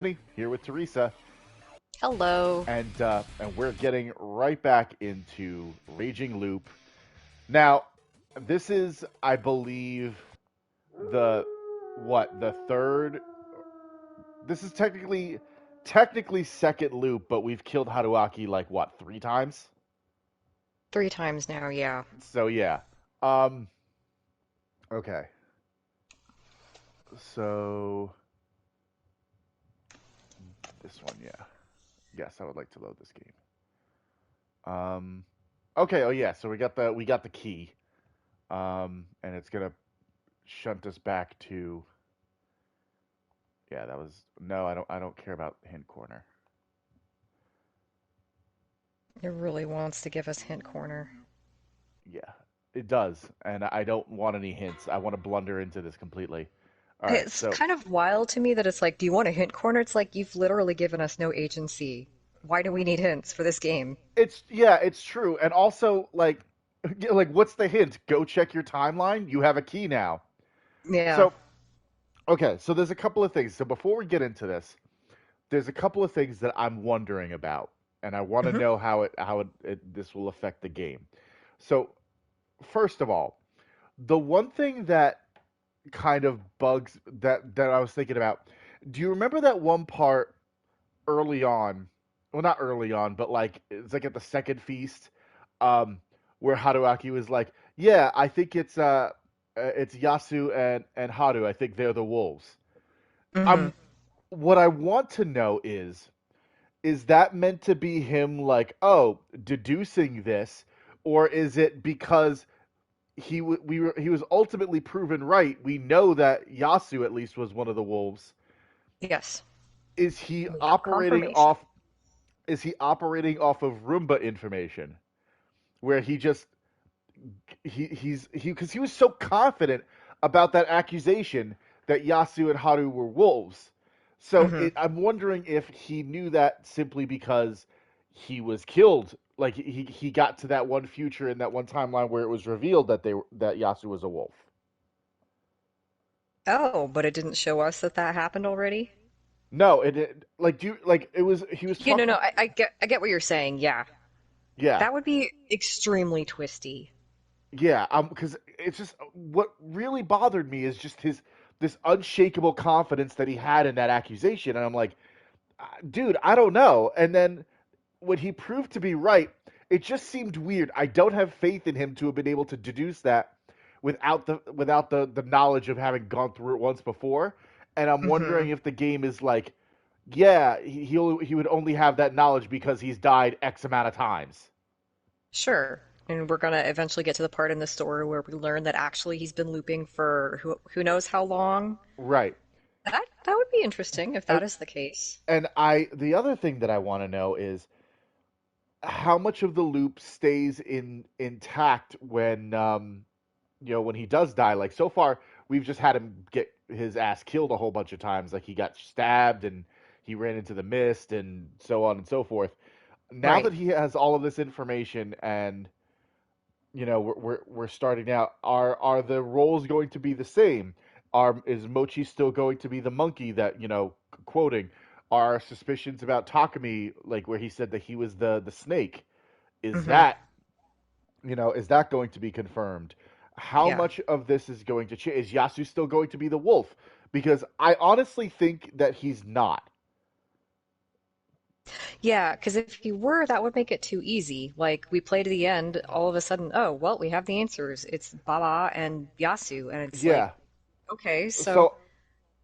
here with Theresa, Hello. and we're getting right back into Raging Loop. Now, this is, I believe, the the third. This is technically second loop, but we've killed Haruaki like what, three times? Three times now, yeah. So yeah. Um. Okay. So this one, yeah. Yes, I would like to load this game. Okay. Oh yeah. So we got the key. And it's gonna shunt us back to. Yeah, that was no. I don't care about hint corner. It really wants to give us hint corner. Yeah, it does, and I don't want any hints. I want to blunder into this completely. All right, It's so kind of wild to me that it's like, do you want a hint corner? It's like you've literally given us no agency. Why do we need hints for this game? it's true, and also like what's the hint? Go check your timeline. You have a key now. Yeah. So okay, so there's a couple of things. So before we get into this, there's a couple of things that I'm wondering about, and I want to Hmm. know how this will affect the game. So first of all, the one thing that kind of bugs that I was thinking about. Do you remember that one part early on? Well, not early on, but like it's like at the second feast, um, where Haruaki was like, "Yeah, I think it's Yasu and Haru. I think they're the wolves." Hmm. I'm What I want to know is that meant to be him like, oh, deducing this, or is it because he was ultimately proven right. We know that Yasu at least was one of the wolves. Yes. Is he We have operating confirmation. off? Is he operating off of Roomba information, where he just he because he was so confident about that accusation that Yasu and Haru were wolves. So Hmm. I'm wondering if he knew that simply because he was killed. Like he got to that one future in that one timeline where it was revealed that Yasu was a wolf. Oh, but it didn't show us that that happened already? No, it like do you, like it was he was You know, no, talking. I get what you're saying. Yeah. Yeah, That would be extremely twisty. yeah. Because it's just what really bothered me is just his this unshakable confidence that he had in that accusation, and I'm like, dude, I don't know. And then when he proved to be right, it just seemed weird. I don't have faith in him to have been able to deduce that without the knowledge of having gone through it once before. And I'm Hmm. wondering if the game is like, yeah, he would only have that knowledge because he's died X amount of times. Sure. And we're gonna eventually get to the part in the story where we learn that actually he's been looping for who knows how long. Right. That would be interesting if And that is the case. the other thing that I want to know is how much of the loop stays intact when when he does die. Like so far, we've just had him get his ass killed a whole bunch of times. Like he got stabbed and he ran into the mist and so on and so forth. Now Right. that he has all of this information and we're starting out, are the roles going to be the same? Are is Mochi still going to be the monkey that quoting? Are suspicions about Takumi, like where he said that he was the snake, is Hmm. that going to be confirmed? How Yeah. much of this is going to change? Is Yasu still going to be the wolf? Because I honestly think that he's not. Yeah, because if he were, that would make it too easy. Like we play to the end, all of a sudden, oh, well, we have the answers. It's Baba and Yasu, and it's like, Yeah. okay, so So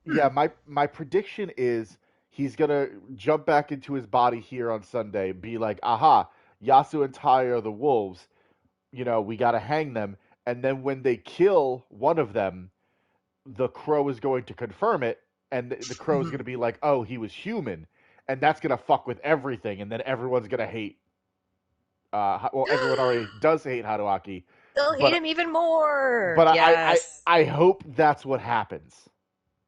hmm. yeah, my prediction is he's gonna jump back into his body here on Sunday, be like, aha, Yasu and Tai are the wolves. We gotta hang them. And then when they kill one of them, the crow is going to confirm it, and the crow is Mhm. going to be like, "Oh, he was human," and that's going to fuck with everything, and then everyone's going to hate. Well, everyone already does hate Haruaki, They'll hate but him even more. but I I Yes, I hope that's what happens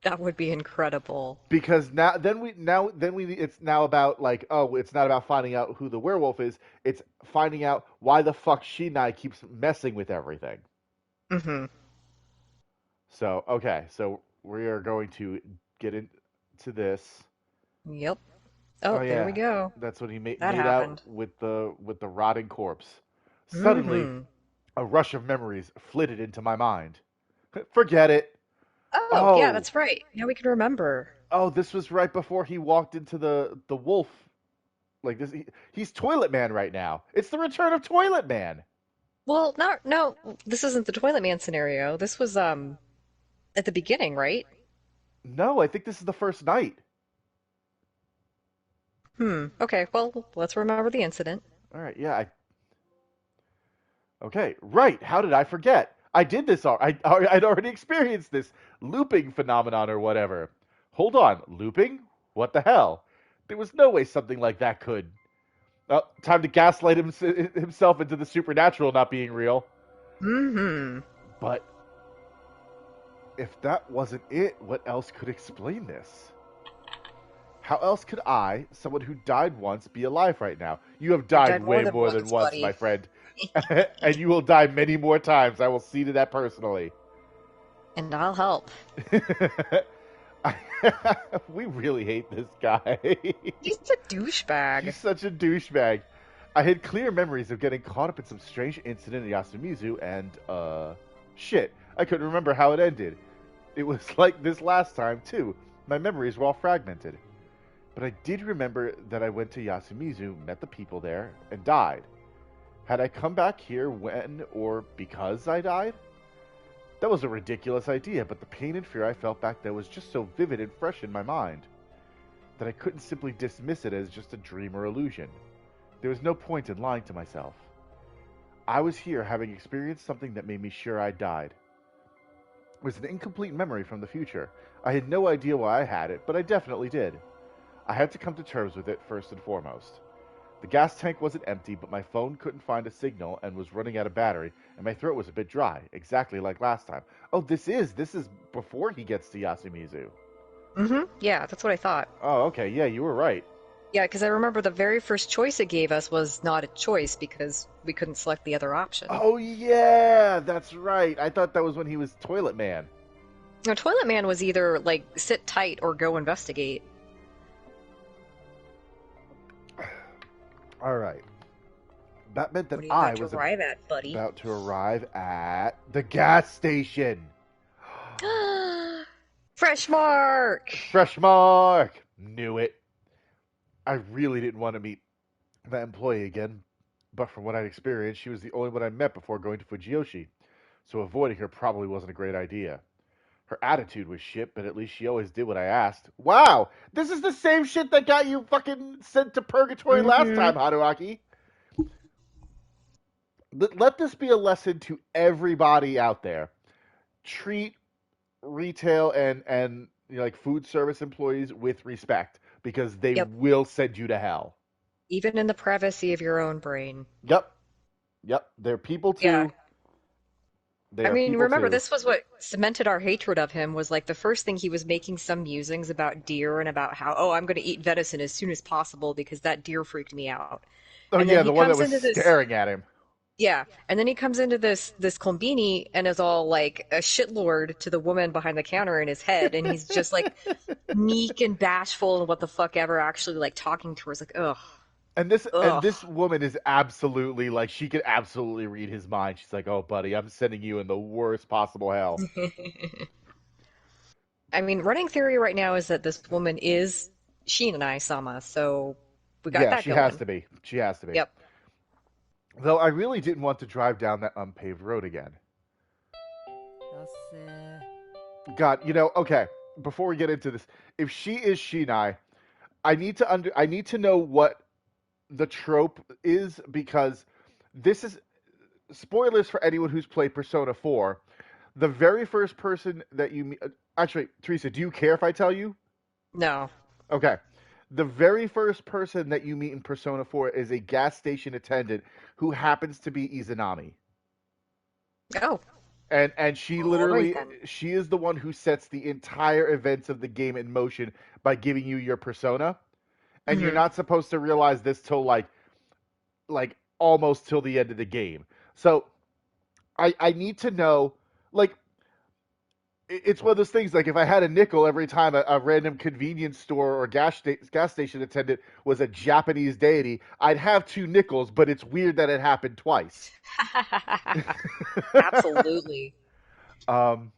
that would be incredible. because now it's now about like, oh, it's not about finding out who the werewolf is, it's finding out why the fuck Shinai keeps messing with everything. Hmm. So okay, so we are going to get into this. Yep. Oh Oh, there we yeah, go. that's when he That made out happened. with the rotting corpse. Suddenly, Mm-hmm. a rush of memories flitted into my mind. Forget it. Oh, yeah, Oh, that's right. Now we can remember. oh, this was right before he walked into the wolf. Like this, he's Toilet Man right now. It's the return of Toilet Man. Well, no, this isn't the Toilet Man scenario. This was at the beginning, right? No, I think this is the first night. Hmm. Okay, well, let's remember the incident. All right, yeah. Okay, right. How did I forget? I did this. I'd already experienced this looping phenomenon or whatever. Hold on, looping? What the hell? There was no way something like that could. Time to gaslight himself into the supernatural not being real. Mm-hmm. But if that wasn't it, what else could explain this? How else could I, someone who died once, be alive right now? You have You've died died more way than more than once, once, my buddy. friend. And you will die many more times. I will see to that personally. And I'll help. I, we really hate this guy. He's a douchebag. He's such a douchebag. I had clear memories of getting caught up in some strange incident in Yasuimizu, and, shit. I couldn't remember how it ended. It was like this last time, too. My memories were all fragmented. But I did remember that I went to Yasuimizu, met the people there, and died. Had I come back here when or because I died? That was a ridiculous idea, but the pain and fear I felt back then was just so vivid and fresh in my mind that I couldn't simply dismiss it as just a dream or illusion. There was no point in lying to myself. I was here having experienced something that made me sure I died. It was an incomplete memory from the future. I had no idea why I had it, but I definitely did. I had to come to terms with it first and foremost. The gas tank wasn't empty, but my phone couldn't find a signal and was running out of battery, and my throat was a bit dry, exactly like last time. Oh, this is before he gets to Yasuimizu. Mm-hmm. Yeah, that's what I thought. Oh, okay, yeah, you were right. Yeah, because I remember the very first choice it gave us was not a choice because we couldn't select the other option. Oh yeah, that's right. I thought that was when he was Toilet Man. Now, Toilet Man was either like sit tight or go investigate. All right. That meant that What are you I about to was arrive at, buddy? about to arrive at the gas station. Fresh mark! Fresh mark. Knew it. I really didn't want to meet that employee again, but from what I'd experienced, she was the only one I met before going to Fujiyoshi, so avoiding her probably wasn't a great idea. Her attitude was shit, but at least she always did what I asked. Wow, this is the same shit that got you fucking sent to purgatory last Mm-hmm. time, Haruaki. Let this be a lesson to everybody out there. Treat retail and like food service employees with respect because they Yep. will send you to hell. Even in the privacy of your own brain. Yep, yep. They're people Yeah. too. They I are mean, people remember, too. this was what cemented our hatred of him was like the first thing he was making some musings about deer and about how, oh, I'm going to eat venison as soon as possible because that deer freaked me out. Oh And then yeah, he the one that comes was into this, staring at him. yeah, and then he comes into this kombini and is all like a shitlord to the woman behind the counter in his head, and he's just like meek and bashful and what the fuck ever, actually like talking to her is like, ugh, And ugh. this woman is absolutely like she could absolutely read his mind. She's like, "Oh, buddy, I'm sending you in the worst possible hell." I mean, running theory right now is that this woman is Sheen and I Sama, so we got Yeah, that she has going. to be. She has to be. Yep. Though I really didn't want to drive down that unpaved road again. God, okay. Before we get into this, if she is Shinai, I need to know what the trope is because this is spoilers for anyone who's played Persona 4. The very first person that you meet, actually, Teresa, do you care if I tell you? No. Okay. The very first person that you meet in Persona 4 is a gas station attendant who happens to be Izanami. Oh, And she all right literally then. she is the one who sets the entire events of the game in motion by giving you your persona. And you're Hmm. not supposed to realize this till like almost till the end of the game. So I need to know like it's one of those things like if I had a nickel every time a random convenience store or gas station attendant was a Japanese deity, I'd have two nickels, but it's weird that it happened twice. Absolutely. um,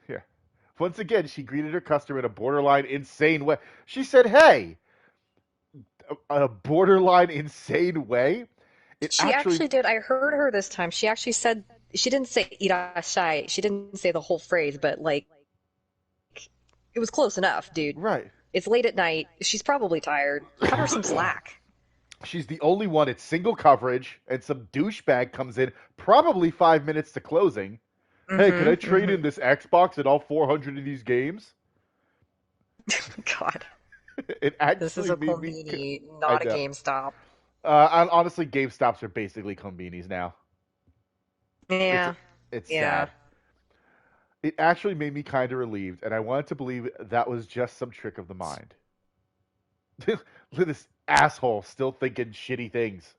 Here. Once again, she greeted her customer in a borderline insane way. She said, "Hey," a borderline insane way. It She actually, actually did. I heard her this time. She actually said she didn't say "irashai." She didn't say the whole phrase, but like it was close enough, dude. right. It's late at night. She's probably tired. Cut her some slack. She's the only one. It's single coverage, and some douchebag comes in, probably 5 minutes to closing. Hey, can I Mm-hmm. trade in Mm-hmm. this Xbox and all 400 of these games? God, It this is actually a made me. conveni, I not a know. GameStop. Honestly, GameStops are basically convenies now. It's Yeah, it's yeah. sad. It actually made me kind of relieved, and I wanted to believe that was just some trick of the mind. This asshole still thinking shitty things.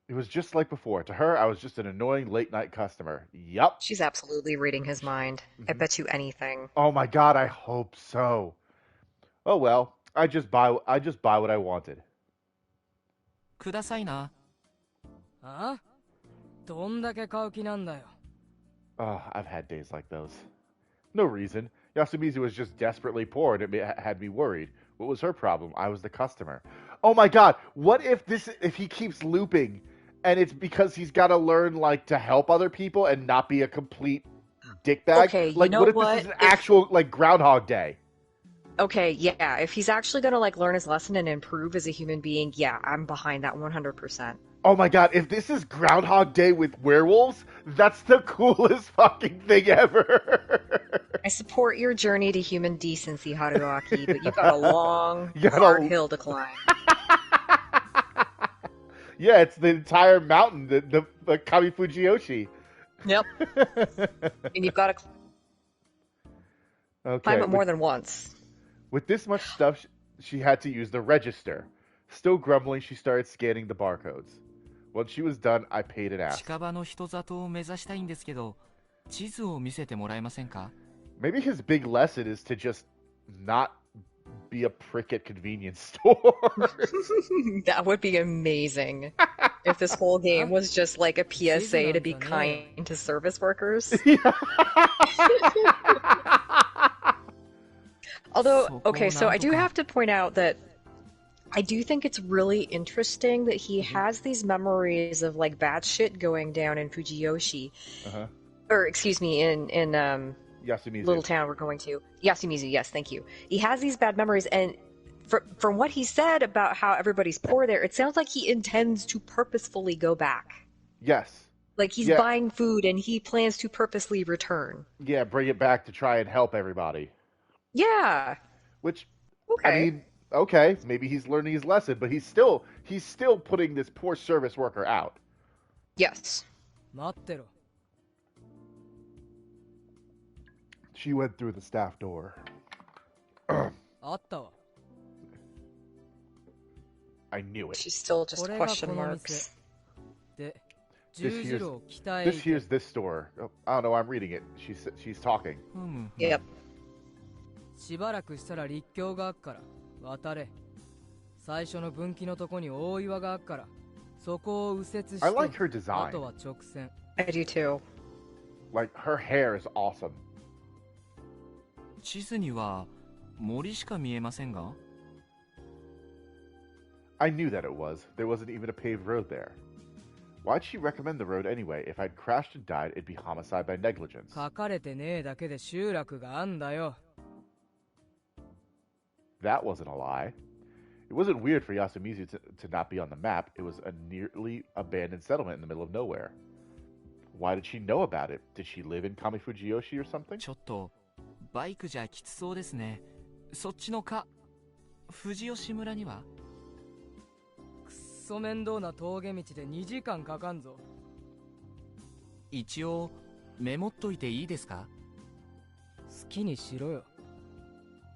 It was just like before. To her, I was just an annoying late night customer. Yup. She's absolutely reading his mind. I Mhm. bet you anything. Oh my god, I hope so. Oh well, I just buy what I wanted. くださいな。あどんだけ買う気なんだよ。Oh, I've had days like those. No reason. Yasuimizu was just desperately poor and it had me worried. What was her problem? I was the customer. Oh my god, what if he keeps looping and it's because he's got to learn like to help other people and not be a complete dickbag? Okay, you Like know what if this is what? an If actual like Groundhog Day? Okay, yeah, if he's actually gonna like learn his lesson and improve as a human being, yeah, I'm behind that 100%. Oh my god, if this is Groundhog Day with werewolves, that's the coolest fucking thing ever. I support your journey to human decency, Haruaki, but you've got a long, You hard gotta. hill to climb. Yeah, it's the entire mountain, the Kami Fujiyoshi. Yep. And you've got to climb Okay, it more than once. with this much stuff, she had to use the register. Still grumbling, she started scanning the barcodes. Once she was done, I paid and asked. 近場の人里を目指したいんですけど、地図を見せてもらえませんか？ Maybe his big lesson is to just not be a prick at convenience store. That would be amazing if this whole game was just like a PSA to be kind to service workers. Although, okay, so I do have to point out that I do think it's really interesting that he has these memories of like bad shit going down in Fujiyoshi, Uh-huh. or excuse me, in Yasuimizu. little town we're going to. Yasuimizu, yes, thank you. He has these bad memories, and from what he said about how everybody's poor there, it sounds like he intends to purposefully go back. Yes. Like he's Yeah. buying food and he plans to purposely return. Yeah, bring it back to try and help everybody. Yeah. Which, I Okay. mean, okay, maybe he's learning his lesson, but he's still putting this poor service worker out. Yes. 待ってろ。 She went through the staff door. あったわ。 I knew it. She's still just これがこ question の marks. 店。で、 This 十 here's 字路を北へ this 行け。 here's this store. Oh, I don't know. I'm reading it. She's talking. ふむ。 Yep. しばらくしたら立教があっから渡れ。最初の分岐のとこに大岩があっからそこを右折して I like her あ design. とは直線。 I do too. Like her hair is awesome. 地図には森しか見えませんが？ I knew that it was. There wasn't even a paved road there. Why'd she recommend the road anyway? If I'd crashed and died, it'd be homicide by negligence. 書かれてねえだけで集落があんだよ。 That wasn't a lie. It wasn't weird for Yasuimizu to not be on the map. It was a nearly abandoned settlement in the middle of nowhere. Why did she know about it? Did she live in Kamifujiyoshi or something? ちょっとバイクじゃきつそうですね。そっちの藤吉村には？くっそ面倒な峠道で2時間かかんぞ。一応メモっといていいですか？好きにしろよ。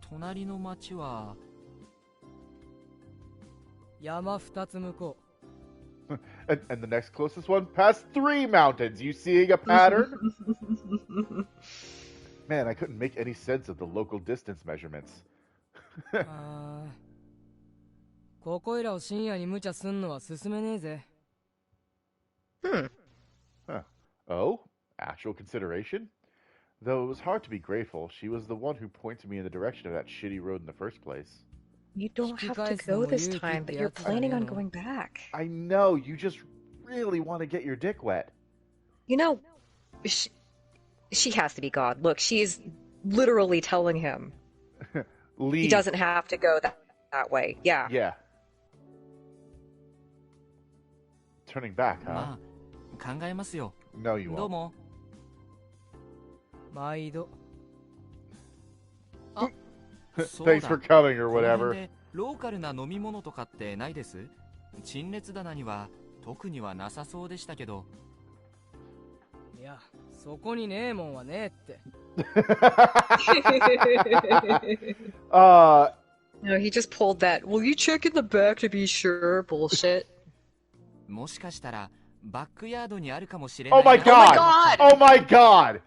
隣の町は山2つ向こ And the next closest one past 3 mountains. You seeing a pattern? Man, I couldn't make any sense of the local distance measurements. あーここいらを深夜に無茶すんのは進めねえぜ。Hmm. Huh. Oh, actual consideration? Though it was hard to be grateful, she was the one who pointed me in the direction of that shitty road in the first place. You don't have to go this time, but you're planning on going back. I know, you just really want to get your dick wet. You know, she has to be God. Look, she's literally telling him Leave. he doesn't have to go that way. Yeah. Yeah. Turning back, huh? まあ考えますよ。 No, you どう won't. も。毎度。 Thanks for coming or この whatever. 辺でローカルな飲み物とかってないです？陳列棚には特にはなさそうでしたけど。いや、そこにねえもんはねえって。No, he just pulled that. Will you check in the back to be sure? Bullshit. もしかしたらバックヤードにあるかもしれない Oh な。 my god! Oh my god!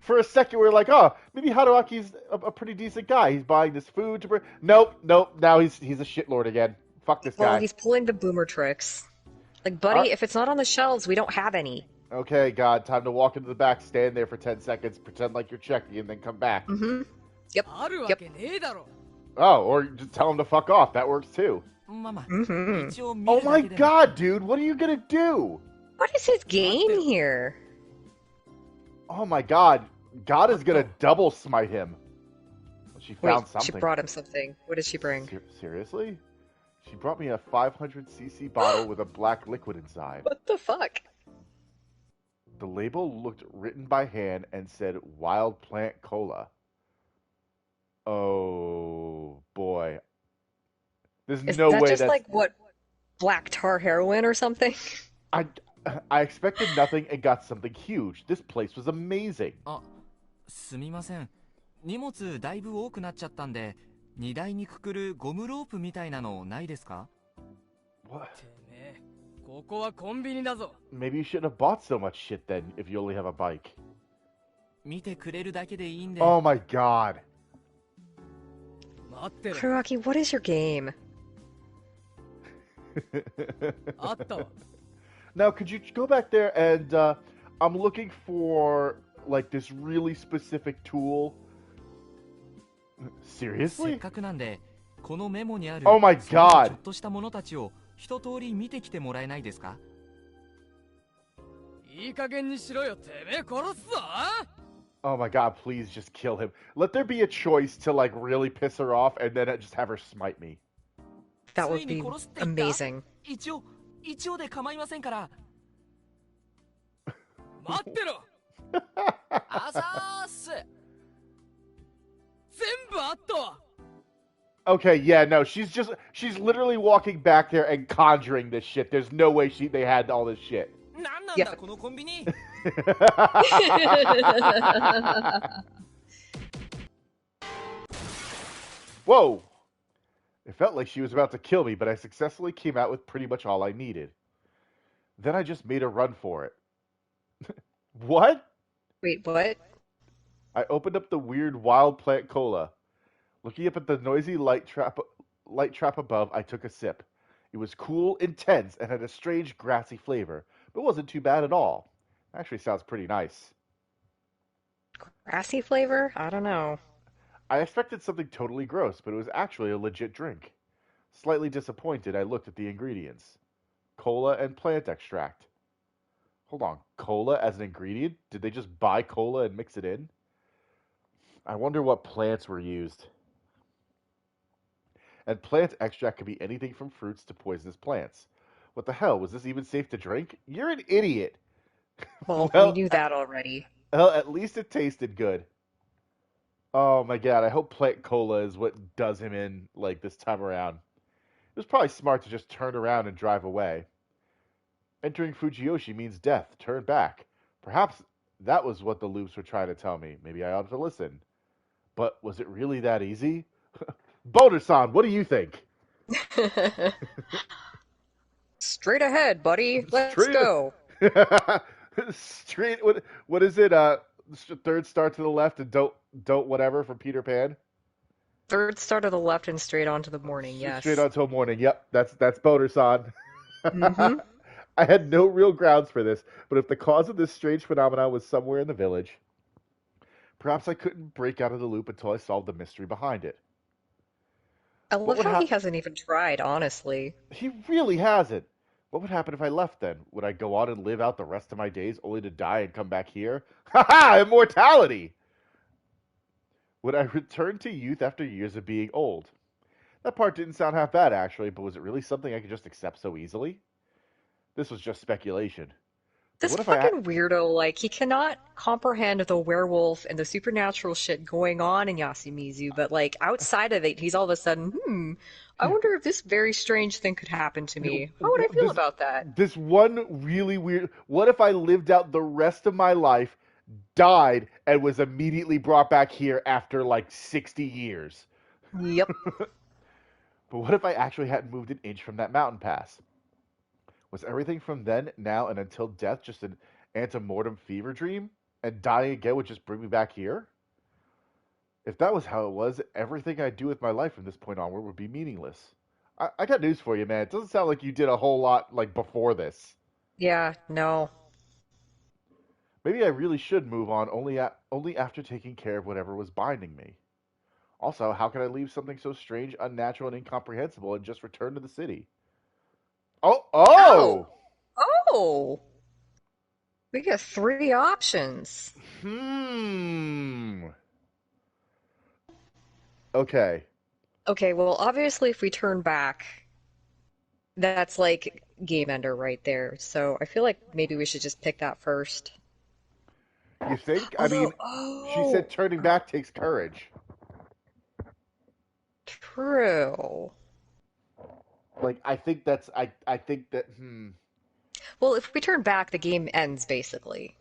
For a second, we were like, oh, maybe Haruaki's a pretty decent guy. He's buying this food to bring. Nope. Now he's a shitlord again. Fuck this Well, guy. he's pulling the boomer tricks. Like, buddy, if it's not on the shelves, we don't have any. Okay, God, time to walk into the back, stand there for 10 seconds, pretend like you're checking, and then come back. Mm-hmm. Yep. あるわけねえだろ。 Oh, or just tell him to fuck off. That works too. まあまあ、 Mm-hmm. 一応見 Oh るだ my けでも。 god, dude, what are you gonna do? What is his game here? Oh my god, God is gonna double smite him. She Wait, found she something. brought him something. What did she bring? Seriously? She brought me a 500cc bottle with a black liquid inside. What the fuck? The label looked written by hand and said Wild Plant Cola. Oh boy. There's Is no that way just that's... like what, black tar heroin or something? I expected nothing and got something huge. This place was amazing. あ、すみません。荷物だいぶ多くなっちゃったんで、荷台にくくるゴムロープみたいなのないですか？ What? てめえ、ここはコンビニだぞ。 Maybe you shouldn't have bought so much shit then if you only have a bike. 見てくれるだけでいいんで。 Oh my god. 待ってろ。 Haruaki, what is your game? あったわ。 Now, could you go back there and I'm looking for like this really specific tool. せっ Seriously? かくなんで、このメモにある Oh my その god. ちょっとしたものたちを一通り見てきてもらえないですか？いい加減にしろよ、てめえ殺すぞ。 Oh my god, please just kill him. Let there be a choice to like really piss her off and then just have her smite me. That つ would いに be 殺すって言った？ amazing. 一応で構いませんから。待ってろ。あざーす。全部あったわ。 Okay, yeah, no, she's literally walking back there and conjuring this shit. There's no way they had all this shit. なんなんだ Yeah. このコンビニ。 Whoa! It felt like she was about to kill me, but I successfully came out with pretty much all I needed. Then I just made a run for it. What? Wait, what? I opened up the weird wild plant cola. Looking up at the noisy light trap above, I took a sip. It was cool, intense, and had a strange grassy flavor, but wasn't too bad at all. Actually sounds pretty nice. Grassy flavor? I don't know. I expected something totally gross, but it was actually a legit drink. Slightly disappointed, I looked at the ingredients. Cola and plant extract. Hold on, cola as an ingredient? Did they just buy cola and mix it in? I wonder what plants were used. And plant extract could be anything from fruits to poisonous plants. What the hell, was this even safe to drink? You're an idiot! Well, Well, we knew that already. Well, at least it tasted good. Oh my god, I hope plant cola is what does him in, like, this time around. It was probably smart to just turn around and drive away. Entering Fujiyoshi means death. Turn back. Perhaps that was what the loops were trying to tell me. Maybe I ought to listen. But was it really that easy? Boulder-san, what do you think? Straight ahead, buddy. Let's Straight- go. Straight. What is it? Third star to the left and don't whatever from Peter Pan. Third star to the left and straight on to the morning. Straight Yes. on till morning. Yep, that's Boner-san. Mm-hmm. I had no real grounds for this, but if the cause of this strange phenomenon was somewhere in the village, perhaps I couldn't break out of the loop until I solved the mystery behind it. I What love would how he happen? hasn't even tried, honestly. He really hasn't. What would happen if I left then? Would I go on and live out the rest of my days only to die and come back here? Ha ha! Immortality! Would I return to youth after years of being old? That part didn't sound half bad, actually, but was it really something I could just accept so easily? This was just speculation. But This what if I. fucking weirdo, like, he cannot comprehend the werewolf and the supernatural shit going on in Yasuimizu, but, like, outside of it, he's all of a sudden, I wonder if this very strange thing could happen to me. How would I feel This, about that? this one really weird. What if I lived out the rest of my life, died, and was immediately brought back here after like 60 years? Yep. But what if I actually hadn't moved an inch from that mountain pass? Was everything from then, now, and until death just an antemortem fever dream? And dying again would just bring me back here? If that was how it was, everything I do with my life from this point onward would be meaningless. I got news for you, man. It doesn't sound like you did a whole lot like before this. Yeah, no. Maybe I really should move on only after taking care of whatever was binding me. Also, how can I leave something so strange, unnatural, and incomprehensible and just return to the city? Oh, Oh! oh! Oh! We get three options. Hmm. Okay. Okay, well, obviously, if we turn back, that's like game ender right there. So I feel like maybe we should just pick that first. You think? I Although, mean, she said turning back takes courage. true. Like, I think that, Well, if we turn back, the game ends basically.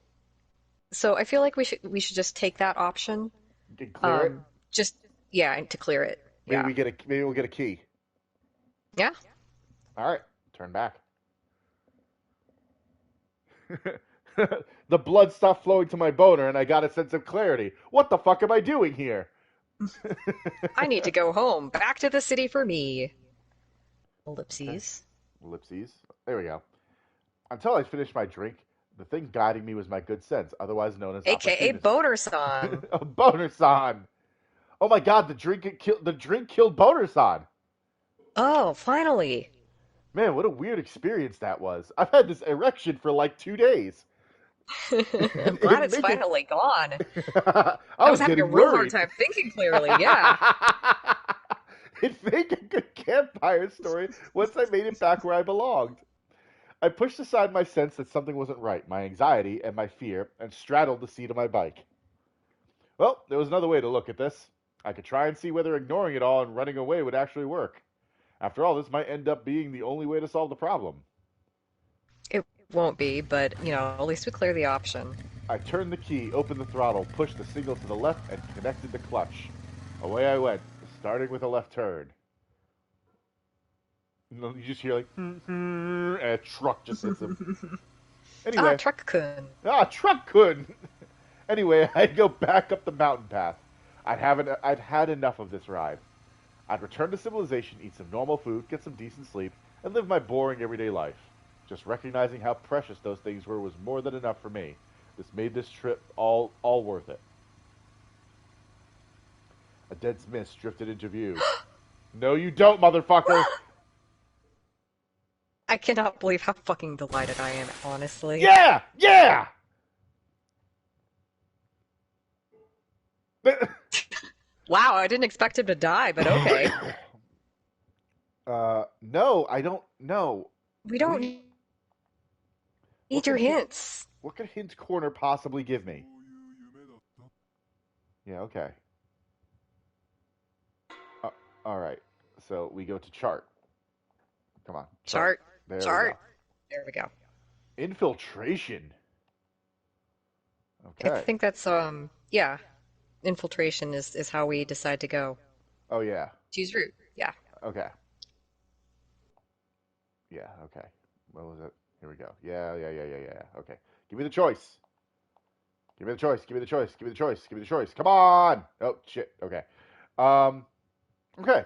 So I feel like we should just take that option. can clear it. Um, just yeah, and to clear it. Yeah. Maybe we'll get a key. Yeah. All right, turn back. The blood stopped flowing to my boner, and I got a sense of clarity. What the fuck am I doing here? I need to go home. Back to the city for me. Okay. Ellipses. Ellipses. There we go. Until I finished my drink, the thing guiding me was my good sense, otherwise known as AKA opportunism. Boner-san. A Boner-san. Oh my god, the drink killed Boner-san. Oh, finally. Man, what a weird experience that was. I've had this erection for like 2 days. I'm glad It it's make it. finally gone. I I was was having a getting real hard worried. time thinking clearly. Yeah. It'd make a good campfire story once I made it back where I belonged. I pushed aside my sense that something wasn't right, my anxiety and my fear, and straddled the seat of my bike. Well, there was another way to look at this. I could try and see whether ignoring it all and running away would actually work. After all, this might end up being the only way to solve the problem. It won't be, but, at least we clear the option. I turned the key, opened the throttle, pushed the signal to the left, and connected the clutch. Away I went, starting with a left turn. You just hear like, and a truck just hits him. Ah, Anyway, Truck-kun. truck couldn't. Anyway, I'd go back up the mountain path. I'd had enough of this ride. I'd return to civilization, eat some normal food, get some decent sleep, and live my boring everyday life. Just recognizing how precious those things were was more than enough for me. This made this trip all worth it. A dense mist drifted into view. No, you don't, motherfucker! I cannot believe how fucking delighted I am, honestly. Yeah! Yeah! Wow, I didn't expect him to die, but okay. No, I don't know. We don't We, what need your could hint, hints. what could Hint Corner possibly give me? Yeah, okay. Uh, all right. So we go to chart. Come on, chart. Chart. There Chart. There we go. we go. Infiltration. I Okay. think that's, yeah. Infiltration is how we decide to go. Oh yeah. Choose route. Yeah. Okay. Yeah. Okay. What was it? Here we go. Yeah. Okay. Give me the choice. Give me the choice. Give me the choice. Give me the choice. Give me the choice. Come on. Oh shit. Okay. Um. Okay.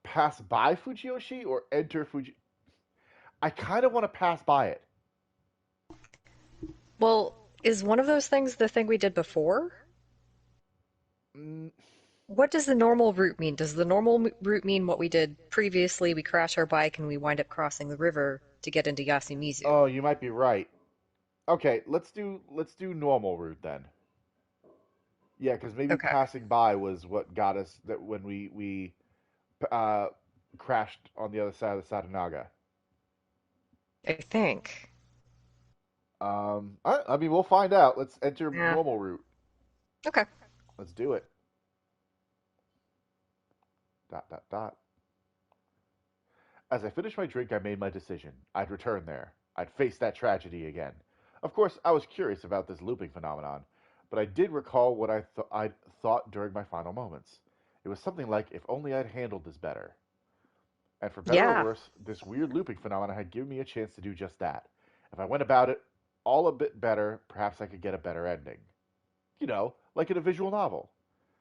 Pass by Fujiyoshi or enter Fuji. I kind of want to pass by it. Well, is one of those things the thing we did before? Mm, What does the normal route mean? Does the normal route mean what we did previously? We crash our bike and we wind up crossing the river to get into Yasuimizu. oh, you might be right. Okay, let's do normal route then. Yeah, because maybe Okay, passing by was what got us that when we uh, crashed on the other side of the Satanaga. I think. I mean, we'll find out. Let's enter Yeah. normal route. Okay. Let's do it. Dot dot dot. As I finished my drink, I made my decision. I'd return there. I'd face that tragedy again. Of course, I was curious about this looping phenomenon, but I did recall what I'd thought during my final moments. It was something like, if only I'd handled this better. And for better or Yeah. worse, this weird looping phenomenon had given me a chance to do just that. If I went about it all a bit better, perhaps I could get a better ending. You know, like in a visual novel.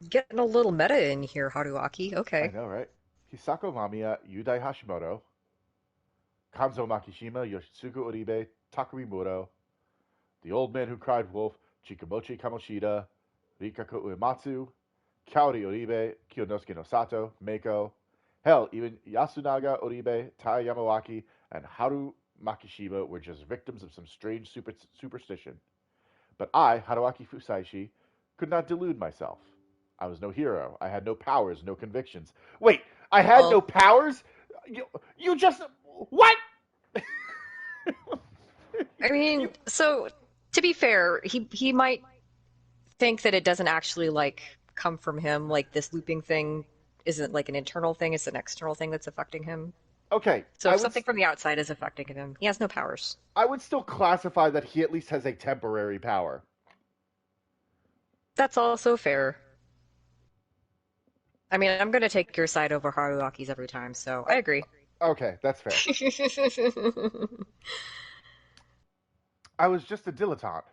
Getting a little meta in here, Haruaki. I Okay. know, right? Hisako Mamiya, Yudai Hashimoto, Kanzo Makishima, Yoshitsugu Oribe, Takumi Muro, the old man who cried wolf, Chikamochi Kamoshida, Rikako Uematsu, Kaori Oribe, Kiyonosuke no Sato, Meiko, hell, even Yasunaga Oribe, Tai Yamawaki, and Haru Makishima were just victims of some strange superstition. But I, Haruaki Fusaishi, could not delude myself. I was no hero. I had no powers, no convictions. Wait, I had no Well, powers? You just. What? I you, mean, so to be fair, he might think that it doesn't actually like come from him, like this looping thing isn't like an internal thing, it's an external thing that's affecting him. okay, So if something from the outside is affecting him, he has no powers. I would still classify that he at least has a temporary power. That's also fair. I mean, I'm gonna take your side over Haruaki's every time, so I Oh, agree. okay, that's fair. I was just a dilettante.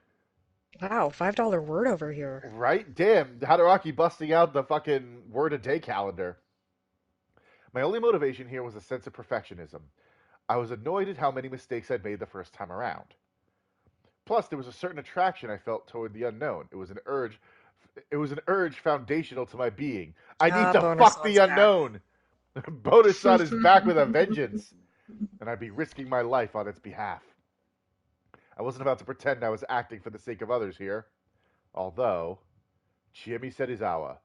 Wow, $5 word over here. Right? Damn, Hadaraki busting out the fucking word a day calendar. My only motivation here was a sense of perfectionism. I was annoyed at how many mistakes I'd made the first time around. Plus, there was a certain attraction I felt toward the unknown. It was an urge foundational to my being. I need Ah, to bonus fuck the one's back. unknown. Bonus is back with a vengeance, and I'd be risking my life on its behalf. I wasn't about to pretend I was acting for the sake of others here. Although, Chiemi Serizawa,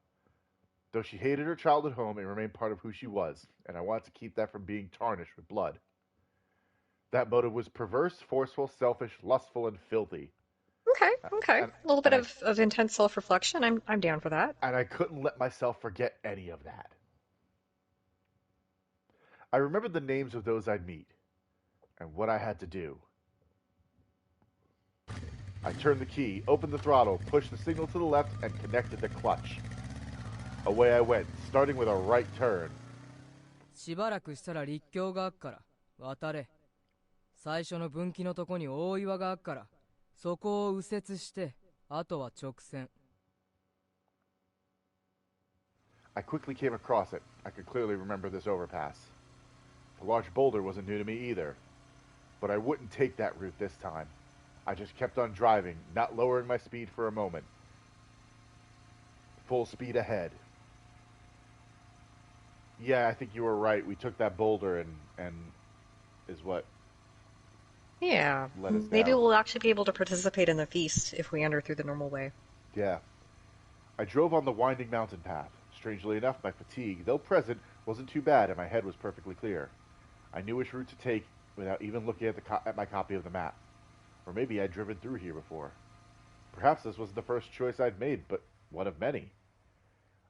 though she hated her childhood home, it remained part of who she was, and I wanted to keep that from being tarnished with blood. That motive was perverse, forceful, selfish, lustful, and filthy. Okay, okay. And, A little bit and, I, of intense self-reflection. I'm down for that. and I couldn't let myself forget any of that. I remembered the names of those I'd meet, and what I had to do. I turned the key, opened the throttle, pushed the signal to the left, and connected the clutch. Away I went, starting with a right turn. しばらくしたら立教があっから渡れ。最初の分岐のとこに大岩があっからそこを右折してあとは直線。 I quickly came across it. I could clearly remember this overpass. The large boulder wasn't new to me either, but I wouldn't take that route this time. I just kept on driving, not lowering my speed for a moment. Full speed ahead. Yeah, I think you were right. We took that boulder and is what Yeah, let us maybe down. we'll actually be able to participate in the feast if we enter through the normal way. Yeah. I drove on the winding mountain path. Strangely enough, my fatigue, though present, wasn't too bad and my head was perfectly clear. I knew which route to take without even looking at my copy of the map. Or maybe I'd driven through here before. Perhaps this was the first choice I'd made, but one of many.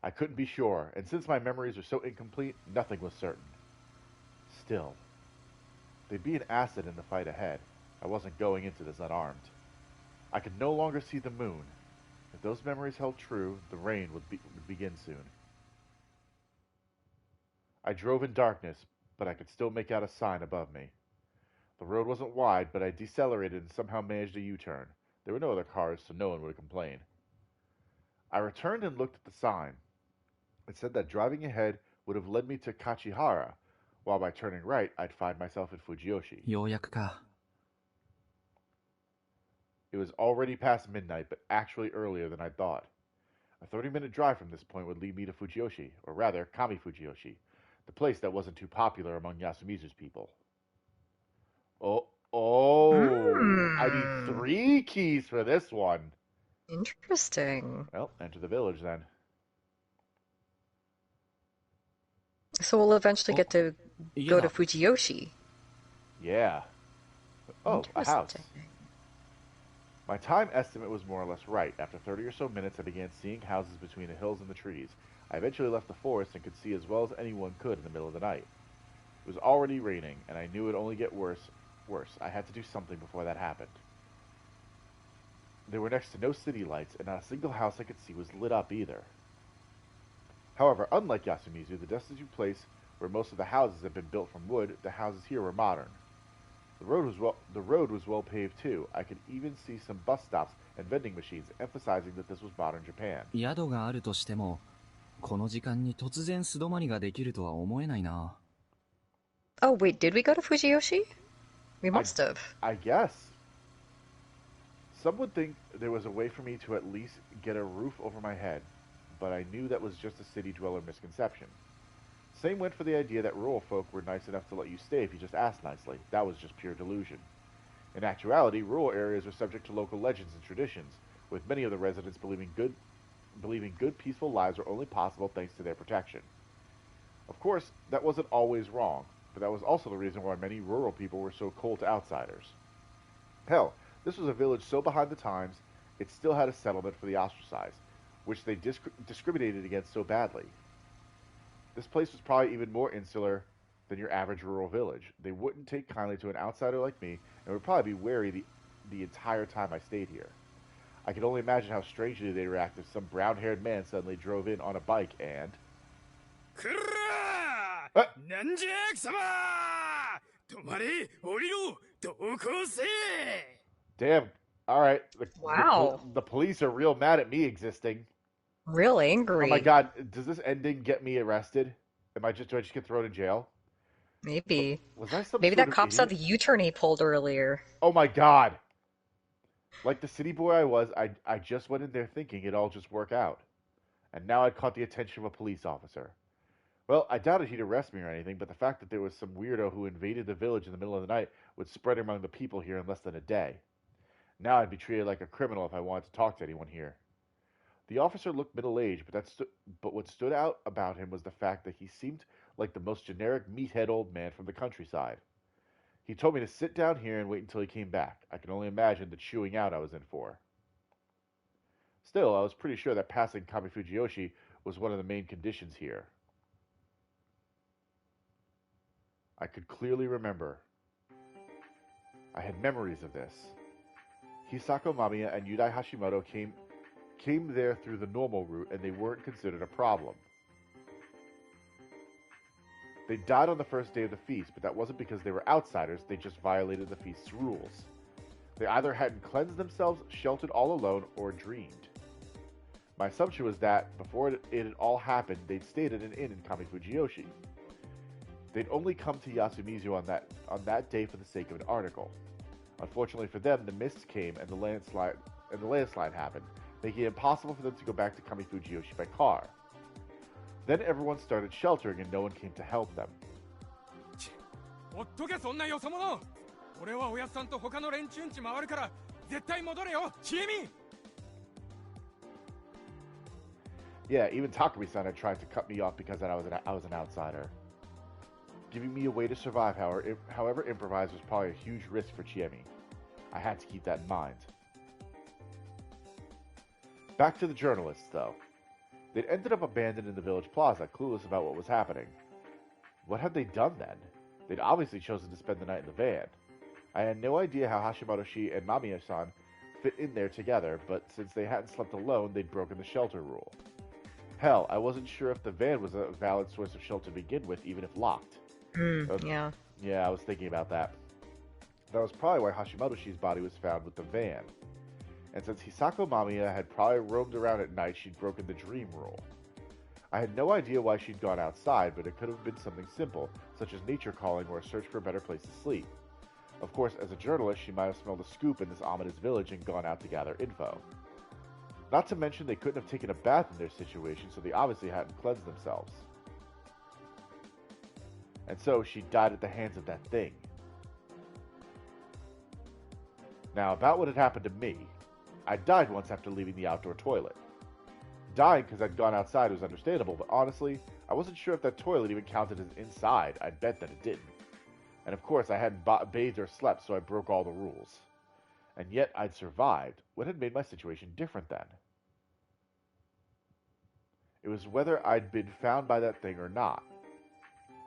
I couldn't be sure, and since my memories are so incomplete, nothing was certain. Still, there'd be an asset in the fight ahead. I wasn't going into this unarmed. I could no longer see the moon. If those memories held true, the rain would begin soon. I drove in darkness, but I could still make out a sign above me. The road wasn't wide, but I decelerated and somehow managed a U-turn. There were no other cars, so no one would complain. I returned and looked at the sign. It said that driving ahead would have led me to Kachihara, while by turning right, I'd find myself in Fujiyoshi. ようやくか。It was already past midnight, but actually earlier than I'd thought. A 30-minute drive from this point would lead me to Fujiyoshi, or rather, Kami Fujiyoshi, the place that wasn't too popular among Yasuimizu's people. I need 3 keys for this one. Interesting. Well, enter the village then. So we'll eventually get to 家 go だ to Fujiyoshi. Yeah. Oh, a house. Interesting. My time estimate was more or less right. After 30 or so minutes, I began seeing houses between the hills and the trees. I eventually left the forest and could see as well as anyone could in the middle of the night. It was already raining, and I knew it would only get worse. I had to do something before that happened. There were next to no city lights, and not a single house I could see was lit up either. However, unlike Yasuimizu, the destitute place where most of the houses had been built from wood, the houses here were modern. The road was well paved too. I could even see some bus stops and vending machines, emphasizing that this was modern Japan. 宿があるとしても、この時間に突然素泊まりができるとは思えないな。Oh, wait, did we go to Fujiyoshi? We must have. I guess. Some would think there was a way for me to at least get a roof over my head, but I knew that was just a city dweller misconception. Same went for the idea that rural folk were nice enough to let you stay if you just asked nicely. That was just pure delusion. In actuality, rural areas are subject to local legends and traditions, with many of the residents believing good, peaceful lives are only possible thanks to their protection. Of course, that wasn't always wrong, but that was also the reason why many rural people were so cold to outsiders. Hell, this was a village so behind the times, it still had a settlement for the ostracized, which they discriminated against so badly. This place was probably even more insular than your average rural village. They wouldn't take kindly to an outsider like me, and would probably be wary the entire time I stayed here. I could only imagine how strangely they'd react if some brown-haired man suddenly drove in on a bike and... くらあーなんじゃ貴様止まれ降りろ同行せ Damn. Alright. Wow. The police are real mad at me existing. Real angry. Oh my god, does this ending get me arrested? Do I just get thrown in jail? Maybe. Was I some Maybe sort that of cop saw the idiot? U-turn he pulled earlier. Oh my god. Like the city boy I was, I just went in there thinking it'd all just work out. And now I'd caught the attention of a police officer. Well, I doubted he'd arrest me or anything, but the fact that there was some weirdo who invaded the village in the middle of the night would spread among the people here in less than a day. Now I'd be treated like a criminal if I wanted to talk to anyone here. The officer looked middle-aged, but what stood out about him was the fact that he seemed like the most generic meathead old man from the countryside. He told me to sit down here and wait until he came back. I can only imagine the chewing out I was in for. Still, I was pretty sure that passing Kami Fujiyoshi was one of the main conditions here. I could clearly remember. I had memories of this. Hisako Mamiya and Yudai Hashimoto came there through the normal route, and they weren't considered a problem. They died on the first day of the feast, but that wasn't because they were outsiders, they just violated the feast's rules. They either hadn't cleansed themselves, sheltered all alone, or dreamed. My assumption was that, before it had all happened, they'd stayed at an inn in Kami Fujiyoshi. They'd only come to Yasuimizu on that day for the sake of an article. Unfortunately for them, the mist came and the landslide happened, making it impossible for them to go back to Kami Fujiyoshi by car. Then everyone started sheltering and no one came to help them. ほっとけそんなよそ者俺はおやっさんと他の連中んち回るから絶対戻れよチエミ Yeah, even Takumi-san had tried to cut me off because I was an outsider. Giving me a way to survive, however improvised, was probably a huge risk for Chiemi. I had to keep that in mind. Back to the journalists, though. They'd ended up abandoned in the village plaza, clueless about what was happening. What had they done then? They'd obviously chosen to spend the night in the van. I had no idea how Hashimoto-shi and Mamiya-san fit in there together, but since they hadn't slept alone, they'd broken the shelter rule. Hell, I wasn't sure if the van was a valid source of shelter to begin with, even if locked. Yeah. Yeah, I was thinking about that. That was probably why Hashimoto's body was found with the van. And since Hisako Mamiya had probably roamed around at night, she'd broken the dream rule. I had no idea why she'd gone outside, but it could have been something simple, such as nature calling or a search for a better place to sleep. Of course, as a journalist, she might have smelled a scoop in this ominous village and gone out to gather info. Not to mention they couldn't have taken a bath in their situation, so they obviously hadn't cleansed themselves. And so she died at the hands of that thing. Now, about what had happened to me. I died once after leaving the outdoor toilet. Dying because I'd gone outside was understandable, but honestly, I wasn't sure if that toilet even counted as inside. I'd bet that it didn't. And of course, I hadn't bathed or slept, so I broke all the rules. And yet, I'd survived. What had made my situation different then? It was whether I'd been found by that thing or not.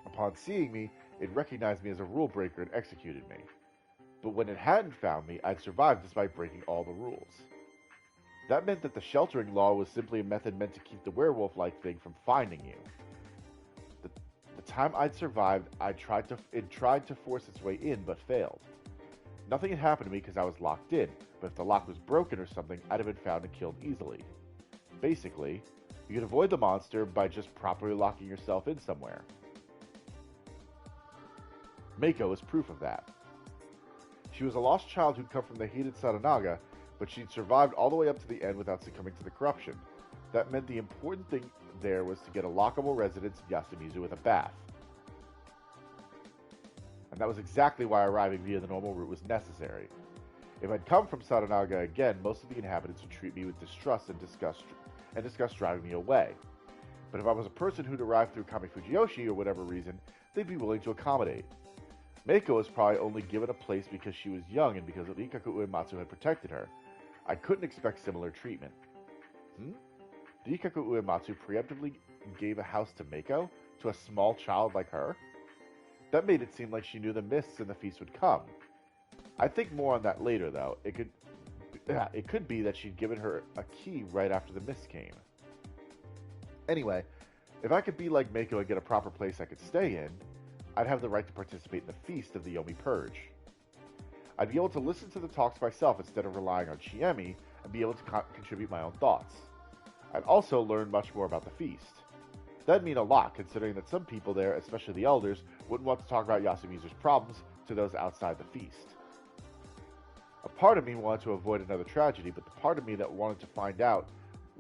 Upon seeing me, it recognized me as a rule breaker and executed me. But when it hadn't found me, I'd survived despite breaking all the rules. That meant that the sheltering law was simply a method meant to keep the werewolf-like thing from finding you. The time I'd survived, it tried to force its way in, but failed. Nothing had happened to me because I was locked in, but if the lock was broken or something, I'd have been found and killed easily. Basically, you could avoid the monster by just properly locking yourself in somewhere. Mako is proof of that. She was a lost child who'd come from the hated Sadanaga, but she'd survived all the way up to the end without succumbing to the corruption. That meant the important thing there was to get a lockable residence in Yasuimizu with a bath. And that was exactly why arriving via the normal route was necessary. If I'd come from Sadanaga again, most of the inhabitants would treat me with distrust and discuss driving me away. But if I was a person who'd arrived through Kamifujiyoshi or whatever reason, they'd be willing to accommodate. Mako was probably only given a place because she was young and because Rikaku Uematsu had protected her. I couldn't expect similar treatment. Rikaku Uematsu preemptively gave a house to Mako? To a small child like her? That made it seem like she knew the mists and the feast would come. I think more on that later, though. It could be that she'd given her a key right after the mist came. Anyway, if I could be like Mako and get a proper place I could stay in, I'd have the right to participate in the feast of the Yomi Purge. I'd be able to listen to the talks myself instead of relying on Chiemi, and be able to contribute my own thoughts. I'd also learn much more about the feast. That'd mean a lot, considering that some people there, especially the elders, wouldn't want to talk about Yasuimizu's problems to those outside the feast. A part of me wanted to avoid another tragedy, but the part of me that wanted to find out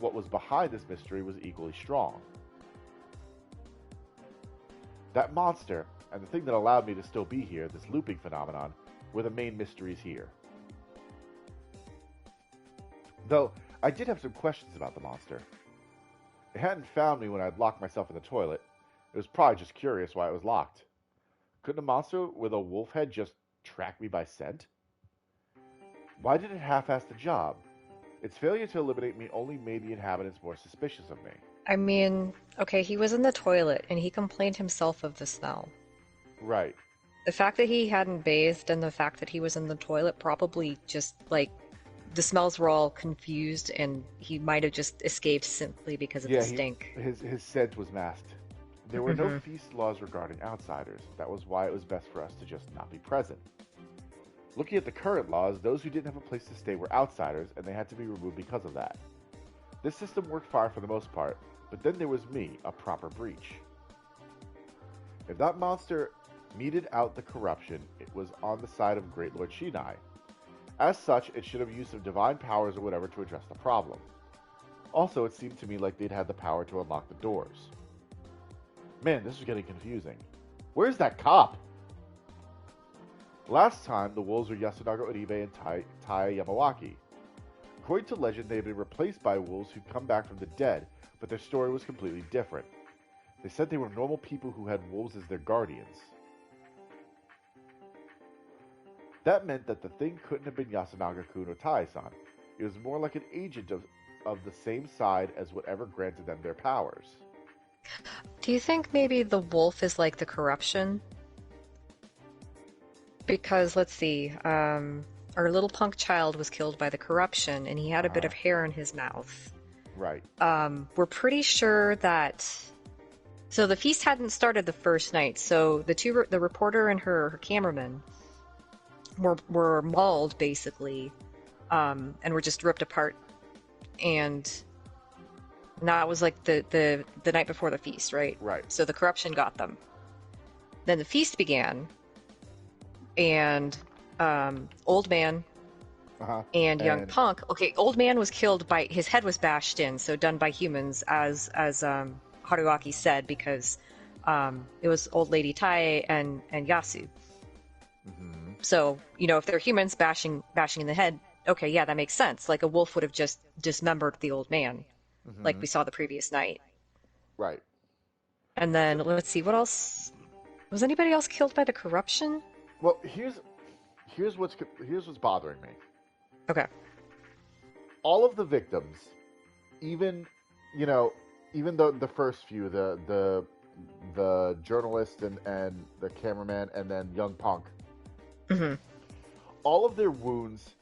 what was behind this mystery was equally strong. That monster, and the thing that allowed me to still be here, this looping phenomenon, were the main mysteries here. Though, I did have some questions about the monster. It hadn't found me when I'd locked myself in the toilet. It was probably just curious why it was locked. Couldn't a monster with a wolf head just track me by scent? Why did it half-ass the job? Its failure to eliminate me only made the inhabitants more suspicious of me. I mean, okay, he was in the toilet and he complained himself of the smell. Right. The fact that he hadn't bathed and the fact that he was in the toilet probably just, like, the smells were all confused and he might have just escaped simply because of the stink. His scent was masked. There were no feast laws regarding outsiders. That was why it was best for us to just not be present. Looking at the current laws, those who didn't have a place to stay were outsiders, and they had to be removed because of that. This system worked fine for the most part, but then there was me, a proper breach. If that monster meted out the corruption, it was on the side of Great Lord Shinai. As such, it should have used some divine powers or whatever to address the problem. Also, it seemed to me like they'd had the power to unlock the doors. Man, this is getting confusing. Where's that cop? Last time, the wolves were Yasunaga Uribe and Tai Yamawaki. According to legend, they had been replaced by wolves who'd come back from the dead, but their story was completely different. They said they were normal people who had wolves as their guardians. That meant that the thing couldn't have been Yasunaga-kun or Tai-san. It was more like an agent of the same side as whatever granted them their powers. Do you think maybe the wolf is like the corruption? Because, let's see, our little punk child was killed by the corruption, and he had a bit of hair in his mouth. Right. We're pretty sure that... So the feast hadn't started the first night, so the reporter and her cameraman were mauled basically, and were just ripped apart. And that was like the night before the feast, right? Right. So the corruption got them. Then the feast began, and old man and young punk. Okay, old man was killed by his head was bashed in, so done by humans, as Haruaki said, because it was old lady Tai and Yasu. Mm-hmm. So if they're humans bashing in the head, okay, yeah, that makes sense. Like a wolf would have just dismembered the old man, like we saw the previous night. Right. And then let's see, what else? Was anybody else killed by the corruption? Well, here's what's bothering me. Okay. All of the victims, even though the first few, the journalist and the cameraman and then young punk, all of their wounds,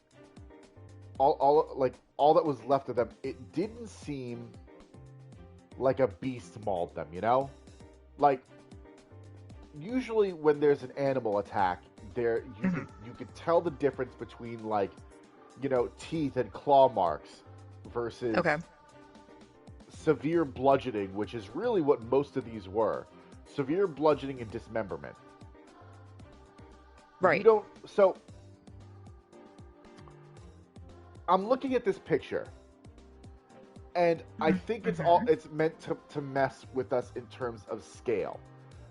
all that was left of them, it didn't seem like a beast mauled them. Like usually when there's an animal attack, you could tell the difference between teeth and claw marks versus severe bludgeoning, which is really what most of these were. Severe bludgeoning and dismemberment. Right. So I'm looking at this picture, and I think it's meant to mess with us in terms of scale.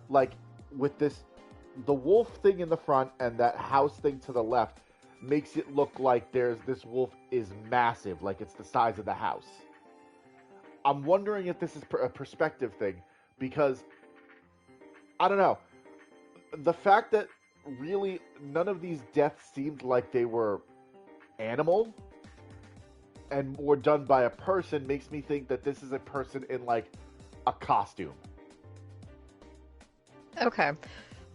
Like with the wolf thing in the front and that house thing to the left makes it look like this wolf is massive, like it's the size of the house. I'm wondering if this is a perspective thing, because I don't know. The fact that really none of these deaths seemed like they were animal and were done by a person makes me think that this is a person in like a costume. Okay.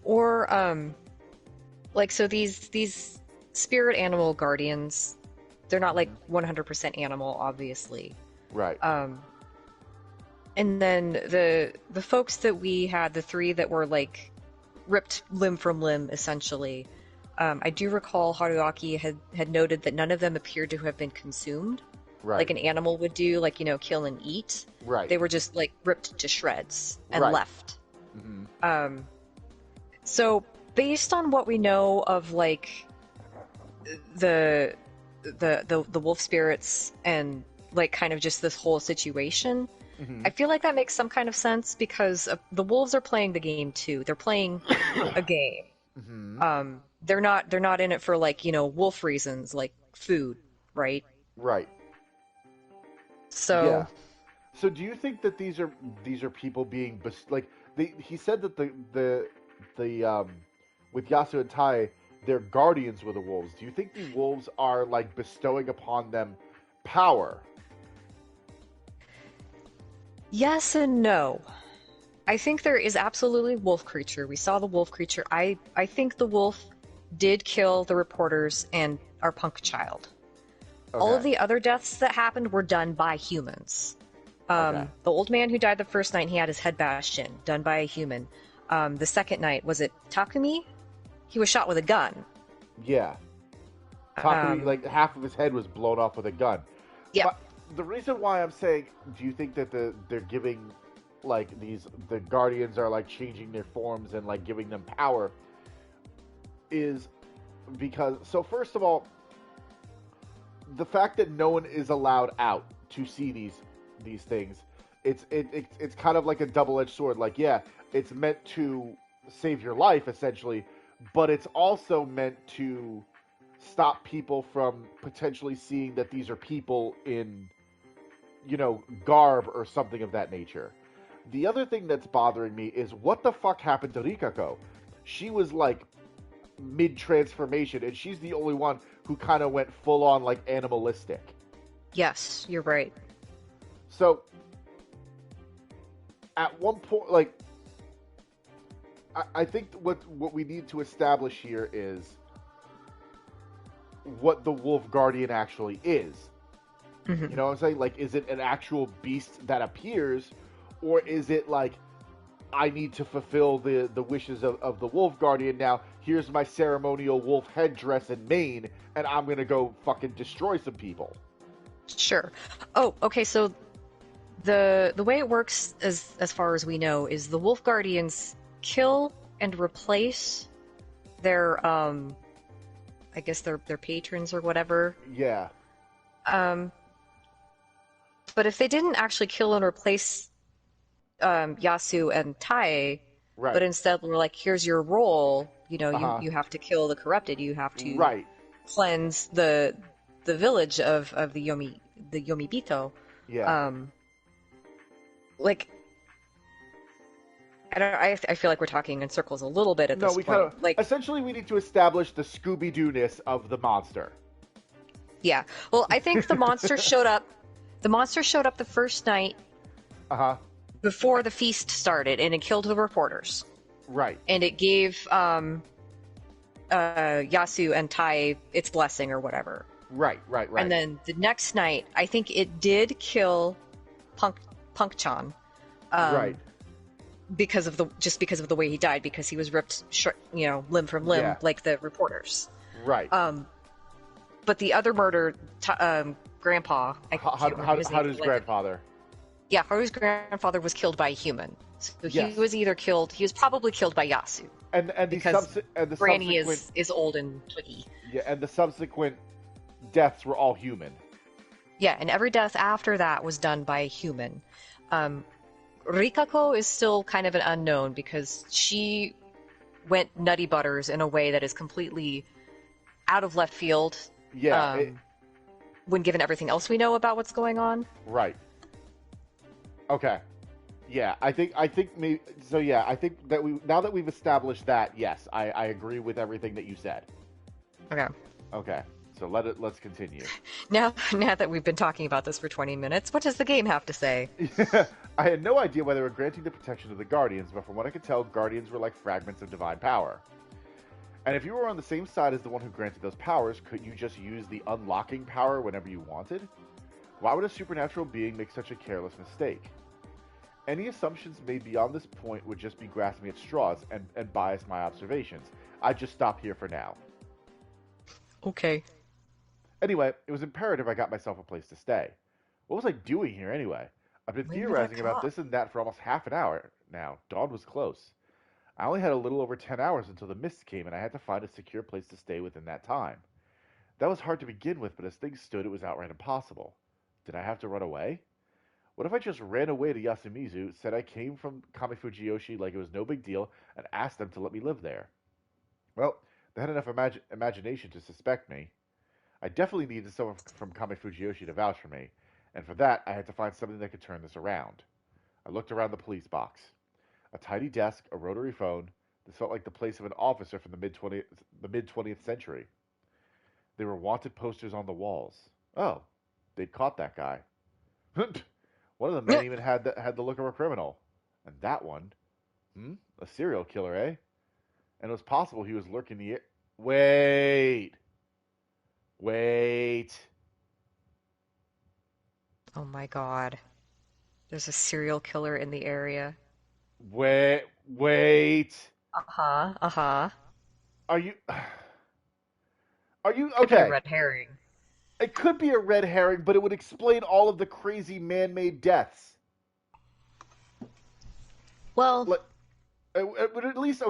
Or so these spirit animal guardians, they're not like 100% animal, obviously. Right. And then the folks that we had, the three that were like ripped limb from limb, essentially. I do recall Haruaki had noted that none of them appeared to have been consumed, right, like an animal would do, like kill and eat. Right. They were just like ripped to shreds and right. left. Mm-hmm. So based on what we know of like the wolf spirits and like kind of just this whole situation, I feel like that makes some kind of sense, because the wolves are playing the game too. They're playing a game. They're not in it for like wolf reasons, like food, right? Right. So yeah. So do you think that these are people being he said that the with Yasu and Tai, their guardians were the wolves. Do you think the wolves are like bestowing upon them power? Yes and no. I think there is absolutely wolf creature. We saw the wolf creature. I think the wolf did kill the reporters and our punk child. Okay. All of the other deaths that happened were done by humans. The old man who died the first night, he had his head bashed in, done by a human. The second night, was it Takumi? He was shot with a gun. Yeah. Takumi, like half of his head was blown off with a gun. Yeah. But the reason why I'm saying, do you think that they're giving like the guardians are like changing their forms and like giving them power, is because, so first of all, the fact that no one is allowed out to see these things, it's kind of like a double-edged sword. Like, yeah, it's meant to save your life essentially, but it's also meant to stop people from potentially seeing that these are people in garb or something of that nature. The other thing that's bothering me is what the fuck happened to Rikako. She was like mid-transformation, and she's the only one who kind of went full-on like animalistic. Yes, you're right. So at one point, like, I think what we need to establish here is what the wolf guardian actually is. You know what I'm saying? Like, is it an actual beast that appears, or is it like I need to fulfill the wishes of the Wolf Guardian now. Here's my ceremonial wolf headdress and mane, and I'm gonna go fucking destroy some people. Sure. Oh, okay. So the way it works, as far as we know, is the Wolf Guardians kill and replace their I guess their patrons or whatever. Yeah. But if they didn't actually kill and replace Yasu and Tai, Right. but instead were like, here's your role, Uh-huh. you have to kill the corrupted, you have to Right. cleanse the village of the Yomibito. Yeah. Like, I feel like we're talking in circles a little bit at this we point. kind of Like, essentially we need to establish the Scooby-Doo-ness of the monster. yeah. Well, I think the monster showed up. The monster showed up the first night Uh-huh. before the feast started, and it killed the reporters. Right. And it gave Yasu and Tai its blessing or whatever. Right. And then the next night, I think it did kill Punk-chan. Right. Because of the way he died, because he was ripped limb from limb, Yeah. like the reporters. Right. But the other murder, Grandpa. How did his grandfather? Yeah, Haru's grandfather was killed by a human. So Yes. he was either killed. He was probably killed by Yasu. And the because Granny subsequent is old and twiggy. yeah, and the subsequent deaths were all human. Yeah, and every death after that was done by a human. Rikako is still kind of an unknown because she went nutty butters in a way that is completely out of left field. Yeah. When given everything else we know about what's going on. Right. Okay. Yeah, I think maybe so. Yeah, I think that now that we've established that, yes, I agree with everything that you said. Okay. Okay. So let's continue. Now that we've been talking about this for 20 minutes, what does the game have to say? I had no idea why they were granting the protection of the Guardians, but from what I could tell, Guardians were like fragments of divine power. And if you were on the same side as the one who granted those powers, could you just use the unlocking power whenever you wanted? Why would a supernatural being make such a careless mistake? Any assumptions made beyond this point would just be grasping at straws and bias my observations. I'd just stop here for now. Okay. Anyway, it was imperative I got myself a place to stay. What was I doing here anyway? I've been theorizing about this and that for almost half an hour now. Dawn was close. I only had a little over 10 hours until the mist came, and I had to find a secure place to stay within that time. That was hard to begin with, but as things stood, it was outright impossible. Did I have to run away? What if I just ran away to Yasuimizu, said I came from Kamifujiyoshi like it was no big deal, and asked them to let me live there? Well, they had enough imagination to suspect me. I definitely needed someone from Kamifujiyoshi to vouch for me, and for that, I had to find something that could turn this around. I looked around the police box. A tidy desk, a rotary phone. This felt like the place of an officer from the mid-20th century. There were wanted posters on the walls. Oh, they'd caught that guy. One of the men even had the look of a criminal. And that one, a serial killer, eh? And it was possible he was lurking the air. Wait. Oh my god. There's a serial killer in the area. Wait. Uh-huh. Are you Could be okay? a red herring. It could be a red herring, but it would explain all of the crazy man-made deaths. Well, it would at least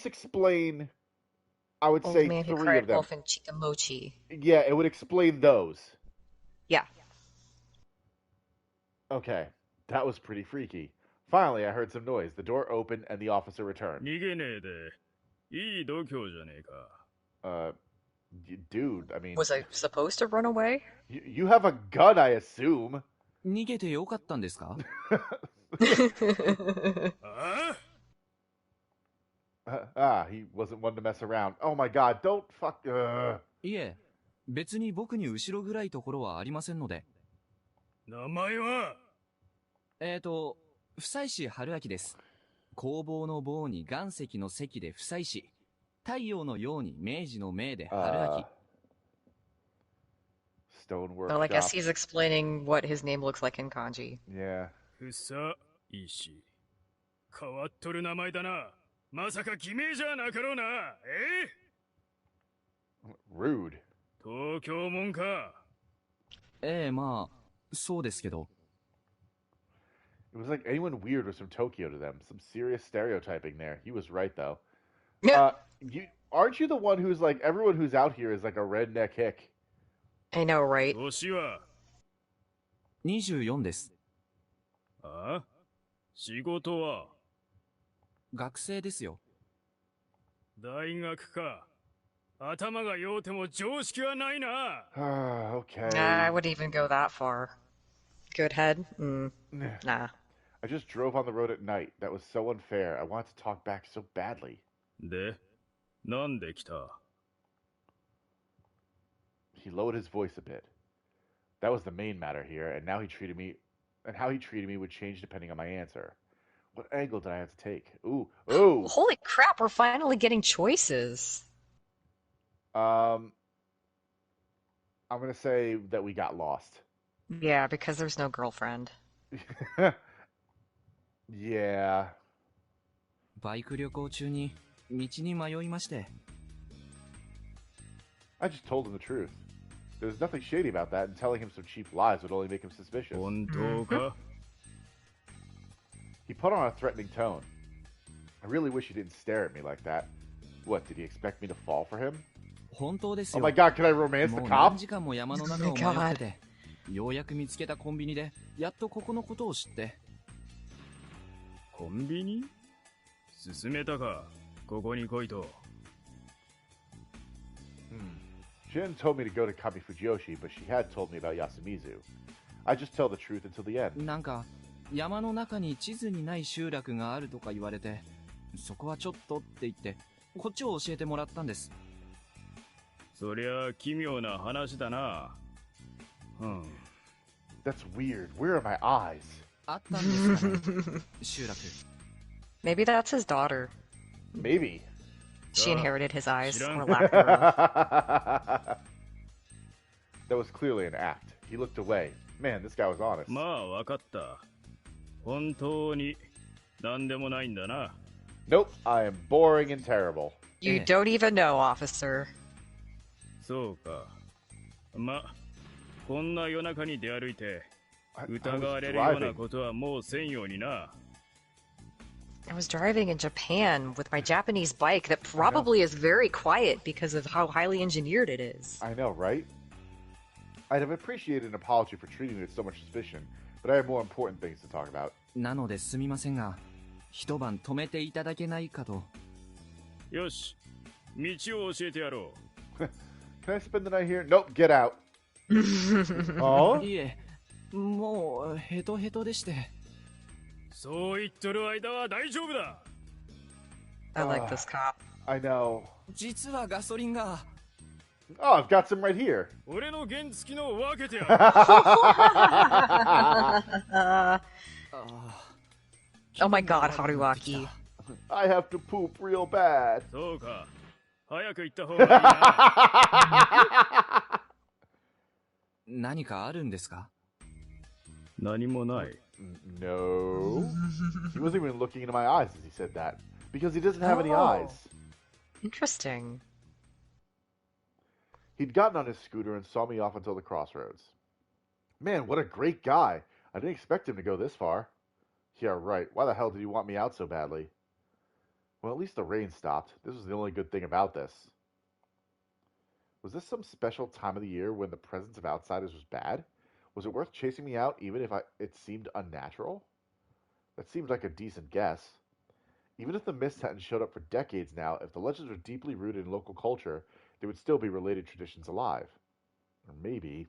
explain. I would old say man who 3 cried of them. wolf and Chikamochi. Yeah, it would explain those. Yeah. Okay, that was pretty freaky. Finally, I heard some noise. The door opened and the officer returned. 逃げねえでいい度胸じゃねえか Dude, I mean, Was I supposed to run away? you have a gun, I assume. 逃げてよかったんですか？He wasn't one to mess around. Oh my god, don't fuck. いえ、別に僕に後ろ暗いところはありませんので。名前は夫妻師春明です。工房の棒に岩石の石で夫妻師。太陽のように明治の明で春明。Stonework. Well, I guess shop. he's explaining what his name looks like in kanji. Yeah. ふさいし。変わっとる名前だな。まさか偽名じゃなかろうな。Rude. 東京もんか。ええ、まあ、そうですけど。It was like anyone weird was from Tokyo to them. Some serious stereotyping there. He was right though. Yeah, You aren't you the one who's like everyone who's out here is like a redneck hick? I know, right? 年は24です。あ仕事は学生ですよ。大学か。頭が良うても常識はないな。Okay. I wouldn't even go that far. Good head? Nah. I just drove on the road at night. That was so unfair. I wanted to talk back so badly. で、なんで来た He lowered his voice a bit. That was the main matter here, and how he treated me would change depending on my answer. What angle did I have to take? Ooh. Holy crap, we're finally getting choices. I'm gonna say that we got lost. Yeah, because there's no girlfriend. Yeah. バイク旅行中に道に迷いまして。I just told him the truth. There's nothing shady about that, and telling him some cheap lies would only make him suspicious. 本当か He put on a threatening tone. I really wish he didn't stare at me like that. What, did he expect me to fall for him? 本当です Oh よ。 my god, can I romance も the う cop? 何時間も山の中を迷ってて、ようやく見つけたコンビニで、やっとここのことを知って。コンビニ進めたかここに来いと。She hadn't told me to go to Kamifujiyoshi, but she had told me about Yasuimizu. I just tell the truth until the end. なんか、山の中に地図にない集落があるとか言われて、そこはちょっとって言って、こっちを教えてもらったんです。そりゃ奇妙な話だな。That's weird. Where are my eyes? あったんですかね、集落。Maybe that's his daughter. Maybe. She inherited his eyes, Shirang. or lack thereof. That was clearly an act. He looked away. Man, this guy was honest. まあわかった。本当に何でもないんだな。Nope, I am boring and terrible. You don't even know, officer. そうか。ま、こんな夜中に出歩いて、疑われるようなことはもうせんようにな。I was driving in Japan with my Japanese bike that probably is very quiet because of how highly engineered it is. I know, right? I'd have appreciated an apology for treating it with so much suspicion, but I have more important things to talk about. なのですみませんが、一晩止めていただけないかと。よし、道を教えてやろう。Can I spend the night here? Nope, get out. Oh? いえ、もうヘトヘトでして。そう言っとる間は大丈夫だ。I like this cop. I know. 実はガソリンが。Oh, I've got some right here. 俺の原付きのを分けてやる。Oh my god, Haruaki. I have to poop real bad. そうか。早く行った方がいいな。何かあるんですか？何もない。No. He wasn't even looking into my eyes as he said that. Because he doesn't have any eyes. Interesting. He'd gotten on his scooter and saw me off until the crossroads. Man, what a great guy. I didn't expect him to go this far. Yeah, right. Why the hell did he want me out so badly? Well, at least the rain stopped. This was the only good thing about this. Was this some special time of the year when the presence of outsiders was bad? Was it worth chasing me out even if it seemed unnatural? That seemed like a decent guess. Even if the mists hadn't showed up for decades now, if the legends were deeply rooted in local culture, there would still be related traditions alive. Or maybe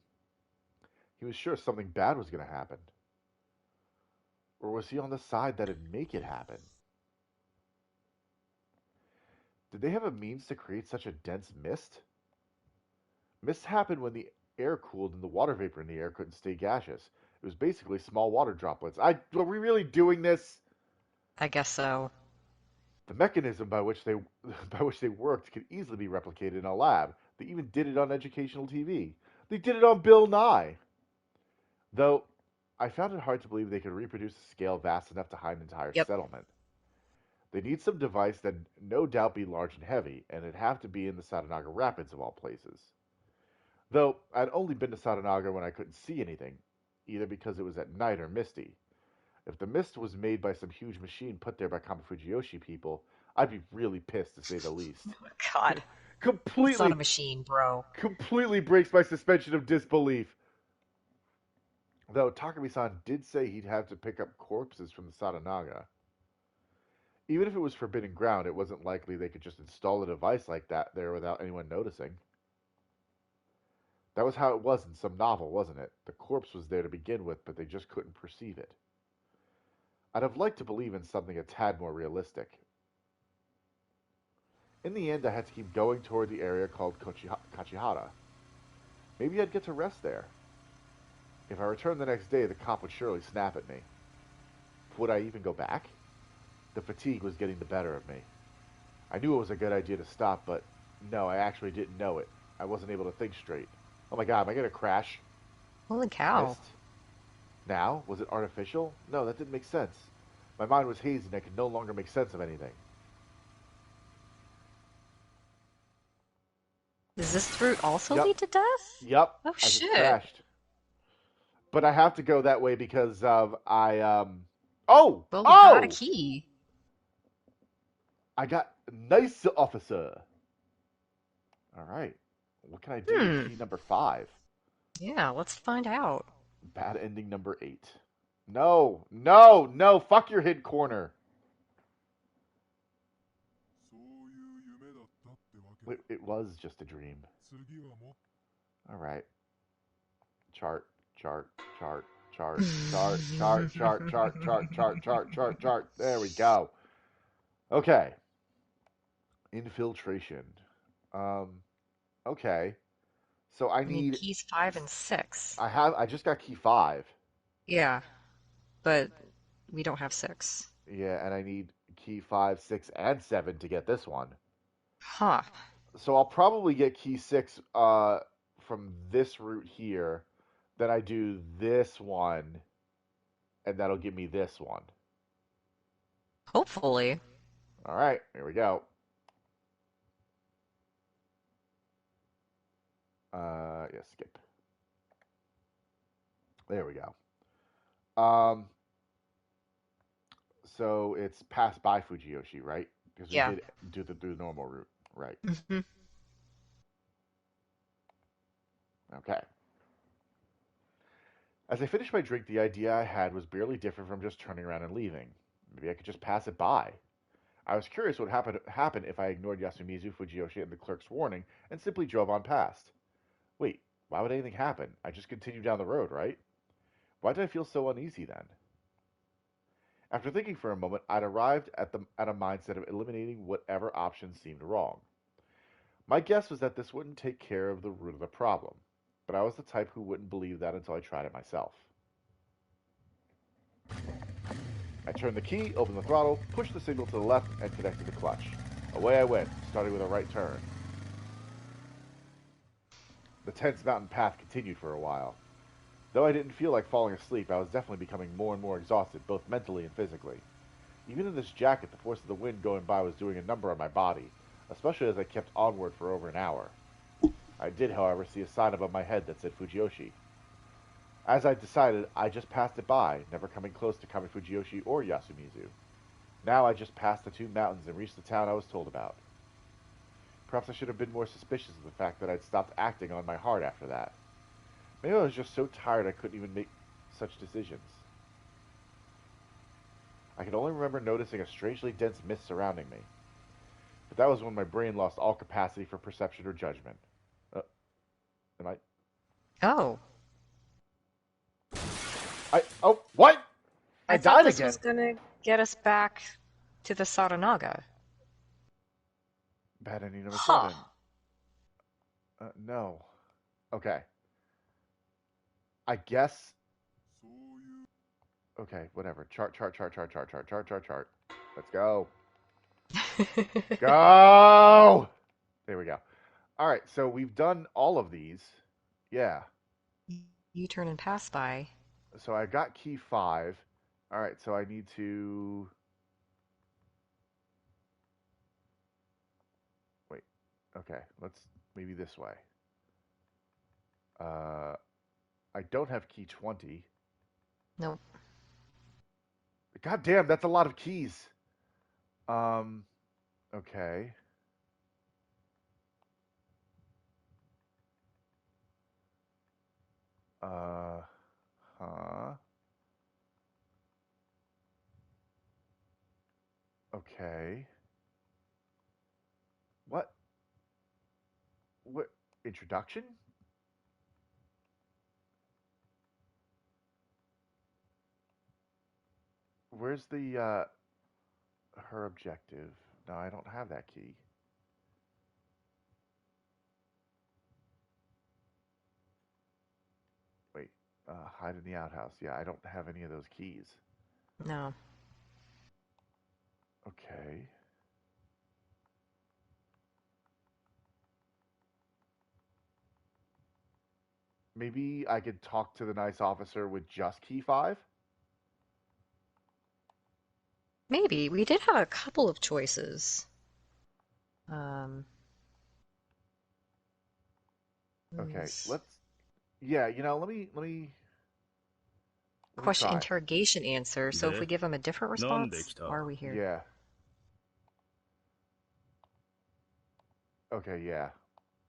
he was sure something bad was going to happen. Or was he on the side that'd make it happen? Did they have a means to create such a dense mist? Mists happened when the air cooled and the water vapor in the air couldn't stay gaseous. It was basically small water droplets. Are we really doing this? I guess so. The mechanism by which they worked could easily be replicated in a lab. They even did it on educational TV. They did it on Bill Nye. Though, I found it hard to believe they could reproduce a scale vast enough to hide an entire Yep. settlement. They need some device that no doubt be large and heavy, and it'd have to be in the Satanaga Rapids of all places. Though I'd only been to Satanaga when I couldn't see anything, either because it was at night or misty. If the mist was made by some huge machine put there by Kamafujiyoshi people, I'd be really pissed to say the least. Oh, God. It's not a completely, machine, bro. completely breaks my suspension of disbelief. Though Takumi-san did say he'd have to pick up corpses from the Satanaga. Even if it was forbidden ground, it wasn't likely they could just install a device like that there without anyone noticing. That was how it was in some novel, wasn't it? The corpse was there to begin with, but they just couldn't perceive it. I'd have liked to believe in something a tad more realistic. In the end, I had to keep going toward the area called Kachihara. Maybe I'd get to rest there. If I returned the next day, the cop would surely snap at me. Would I even go back? The fatigue was getting the better of me. I knew it was a good idea to stop, but no, I actually didn't know it. I wasn't able to think straight. Oh my god, am I going to crash? Holy cow. Missed? Now? Was it artificial? No, that didn't make sense. My mind was hazy and I could no longer make sense of anything. Does this route also Yep. lead to death? Yep. Oh, I just shit. crashed. But I have to go that way because of Oh! Well, we Oh! got a key. I got nice officer. All right. What can I do with key number 5? Yeah, let's find out. Bad ending number 8. No, no, no! Fuck your hid corner. It was just a dream. All right. Chart, chart, chart, chart, chart, chart, chart, chart, chart, chart, chart, chart, chart. There we go. Okay. Infiltration. Okay. So I We need need. keys 5 and 6. I just got key 5. Yeah, but we don't have 6. Yeah, and I need key 5, 6, and 7 to get this one. Huh. So I'll probably get key 6 from this route here. Then I do this one, and that'll give me this one. Hopefully. All right, here we go. Yeah, skip. There we go. So it's passed by Fujiyoshi, right? Because we Yeah. did do the normal route, right? Mhm. Okay. As I finished my drink, the idea I had was barely different from just turning around and leaving. Maybe I could just pass it by. I was curious what would happen if I ignored Yasuimizu, Fujiyoshi, and the clerk's warning and simply drove on past. Wait, why would anything happen? I just continued down the road, right? Why did I feel so uneasy then? After thinking for a moment, I'd arrived at a mindset of eliminating whatever option seemed wrong. My guess was that this wouldn't take care of the root of the problem, but I was the type who wouldn't believe that until I tried it myself. I turned the key, opened the throttle, pushed the signal to the left, and connected the clutch. Away I went, starting with a right turn. The tense mountain path continued for a while. Though I didn't feel like falling asleep, I was definitely becoming more and more exhausted, both mentally and physically. Even in this jacket, the force of the wind going by was doing a number on my body, especially as I kept onward for over an hour. I did, however, see a sign above my head that said Fujiyoshi. As I decided, I just passed it by, never coming close to Kamafujiyoshi or Yasuimizu. Now I just passed the 2 mountains and reached the town I was told about. Perhaps I should have been more suspicious of the fact that I'd stopped acting on my heart after that. Maybe I was just so tired I couldn't even make such decisions. I can only remember noticing a strangely dense mist surrounding me. But that was when my brain lost all capacity for perception or judgment. Am I... Oh. Oh, what? I thought died this again. was gonna get us back to the Satanaga. Bad ending number Huh. 7. No. Okay. I guess. Okay, whatever. Chart. Let's go. Go! There we go. All right, so we've done all of these. Yeah. U-turn and pass by. So I got key 5. All right, so I need to wait. Okay, let's maybe this way. I don't have key 20. Nope. God damn, that's a lot of keys. Um, okay. Huh. Okay. What? What? Introduction? Where's the, her objective? No, I don't have that key. Wait, hide in the outhouse. Yeah, I don't have any of those keys. No. Okay. Maybe I could talk to the nice officer with just key 5? Maybe. We did have a couple of choices. Okay, Let's let's. Yeah, let me question try. interrogation answer. So if we で、give him a different なんで response, 来た？ why are we here? Yeah. Okay, yeah.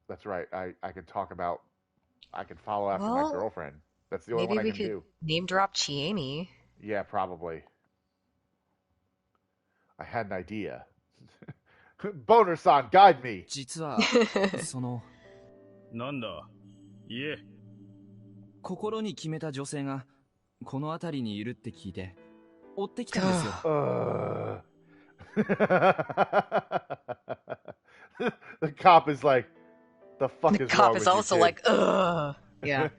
That's right. I can talk about. I can follow after my Well, girlfriend. That's the only one maybe I we can could do. name drop Chiemi. Yeah, probably. I had an idea. Boner-san, guide me. 実はそのなんだ？いえ、心に決めた女性がこの辺りにいるって聞いて追ってきたんですよ。The cop is like, the fuck The is cop wrong is with you, also kid? like, ugh. Yeah.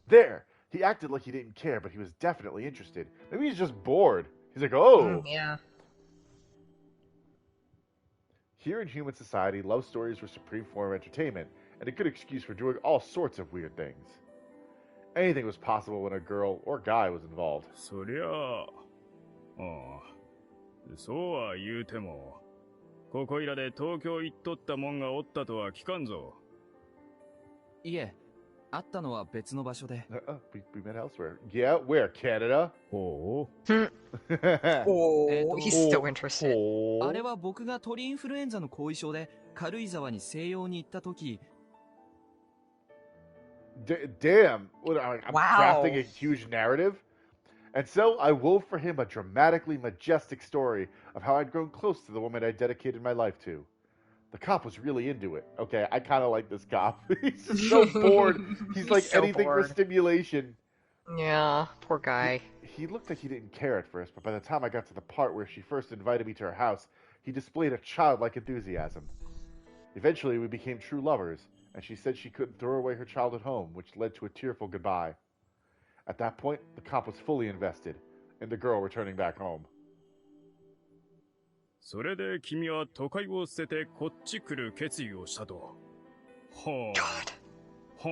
There. He acted like he didn't care, but he was definitely interested. Maybe he's just bored. He's like, oh. Yeah. Here in human society, love stories were supreme form of entertainment, and a good excuse for doing all sorts of weird things. Anything was possible when a girl or guy was involved. そりゃあ、そうは言うても、ここいらで東京行っとったもんがおったとは聞かんぞ。いえ、会ったのは別の場所で。We met elsewhere. Yeah, where? Canada? ほう。Oh, he's still interested. あれは僕が鳥インフルエンザの後遺症で軽井沢に静養に行った時。Damn. I'm Wow. crafting a huge narrative. And so I wove for him a dramatically majestic story of how I'd grown close to the woman I dedicated my life to. The cop was really into it. Okay, I kind of like this cop. He's just so bored. He's like so anything bored. for stimulation. Yeah, poor guy. He looked like he didn't care at first, but by the time I got to the part where she first invited me to her house, he displayed a childlike enthusiasm. Eventually, we became true lovers, and she said she couldn't throw away her childhood home, which led to a tearful goodbye. At that point, the cop was fully invested in the girl returning back home. それで君は都会を捨ててこっち来る決意をしたと。ほう。 God. ほ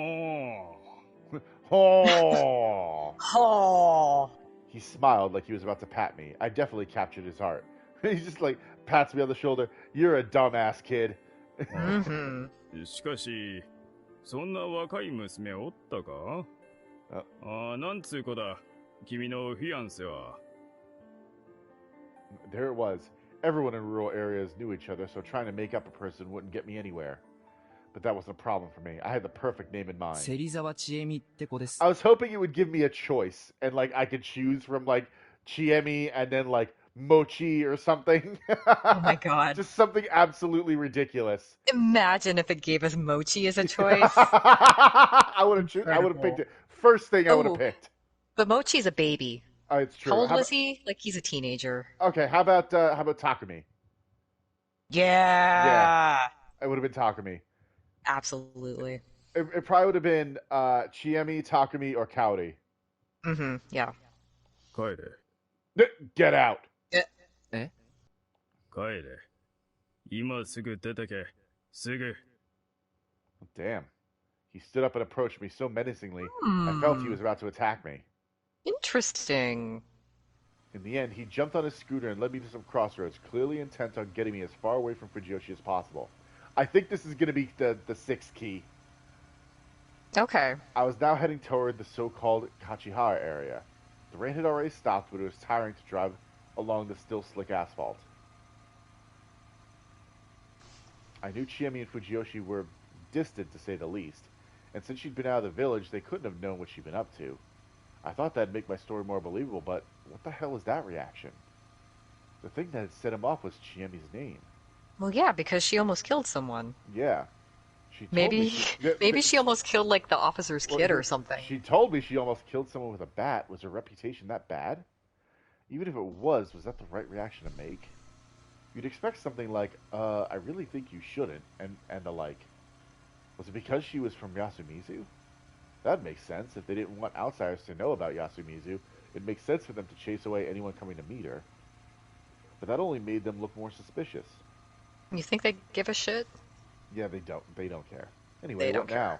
う。 Oh! Oh. He smiled like he was about to pat me. I definitely captured his heart. He just like pats me on the shoulder. You're a dumbass kid. Mm-hmm. しかし、そんな若い娘おったか？なんつう子だ、君のフィアンセは。There it was. Everyone in rural areas knew each other, so trying to make up a person wouldn't get me anywhere. But that wasn't a problem for me. I had the perfect name in mind. 芹沢千恵美って子です。 I was hoping it would give me a choice, and like I could choose from like Chiemi and then like Mochi or something. Oh my god. Just something absolutely ridiculous. Imagine if it gave us Mochi as a choice. I would have picked it. First thing I would have Ooh. picked. But Mochi's a baby. It's true. How old was he? Like, he's a teenager. Okay, how about Takumi? Yeah. It would have been Takumi. Absolutely. It probably would have been Chiemi, Takumi, or Kaori. Mm-hmm. Yeah. 帰れ。 Get out. え？帰れ。今すぐ出てけ。すぐ。 Damn. He stood up and approached me so menacingly, I felt he was about to attack me. Interesting. In the end, he jumped on his scooter and led me to some crossroads, clearly intent on getting me as far away from Fujiyoshi as possible. I think this is going to be the sixth key. Okay. I was now heading toward the so-called Kachihara area. The rain had already stopped, but it was tiring to drive along the still slick asphalt. I knew Chiemi and Fujiyoshi were distant, to say the least, and since she'd been out of the village, they couldn't have known what she'd been up to. I thought that'd make my story more believable, but what the hell was that reaction? The thing that had set him off was Chiemi's name. Well, yeah, because she almost killed someone. Yeah. She told me Maybe, she... maybe she almost killed like the officer's kid or something. She told me she almost killed someone with a bat. Was her reputation that bad? Even if it was that the right reaction to make? You'd expect something like, I really think you shouldn't, and the like. Was it because she was from Yasuimizu? That'd make sense. If they didn't want outsiders to know about Yasuimizu, it makes sense for them to chase away anyone coming to meet her. But that only made them look more suspicious. You think they give a shit? Yeah, they don't. They don't care. Anyway, They don't what now?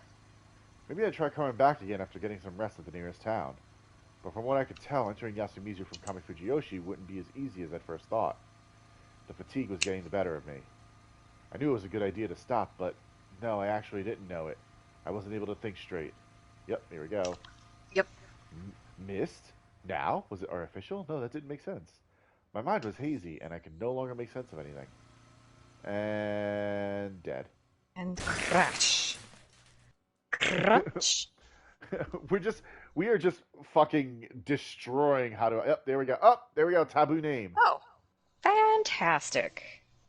Maybe I'd try coming back again after getting some rest at the nearest town. But from what I could tell, entering Yasuimizu from Kamifujiyoshi wouldn't be as easy as I'd first thought. The fatigue was getting the better of me. I knew it was a good idea to stop, but no, I actually didn't know it. I wasn't able to think straight. Yep, here we go. Yep. Missed? Now? Was it artificial? No, that didn't make sense. My mind was hazy, and I could no longer make sense of anything. And dead. And crash. Crunch. We are just fucking destroying how to. Yep, there we go. Oh, there we go. Taboo name. Oh, fantastic.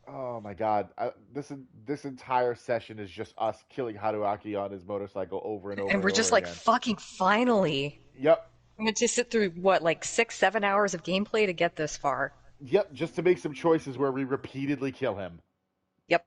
Oh my god. This entire session is just us killing Haruaki on his motorcycle over and over And we're and just over like, again. fucking finally. Yep. I'm gonna just sit through, what, like 6-7 hours of gameplay to get this far. Yep, just to make some choices where we repeatedly kill him. Yep.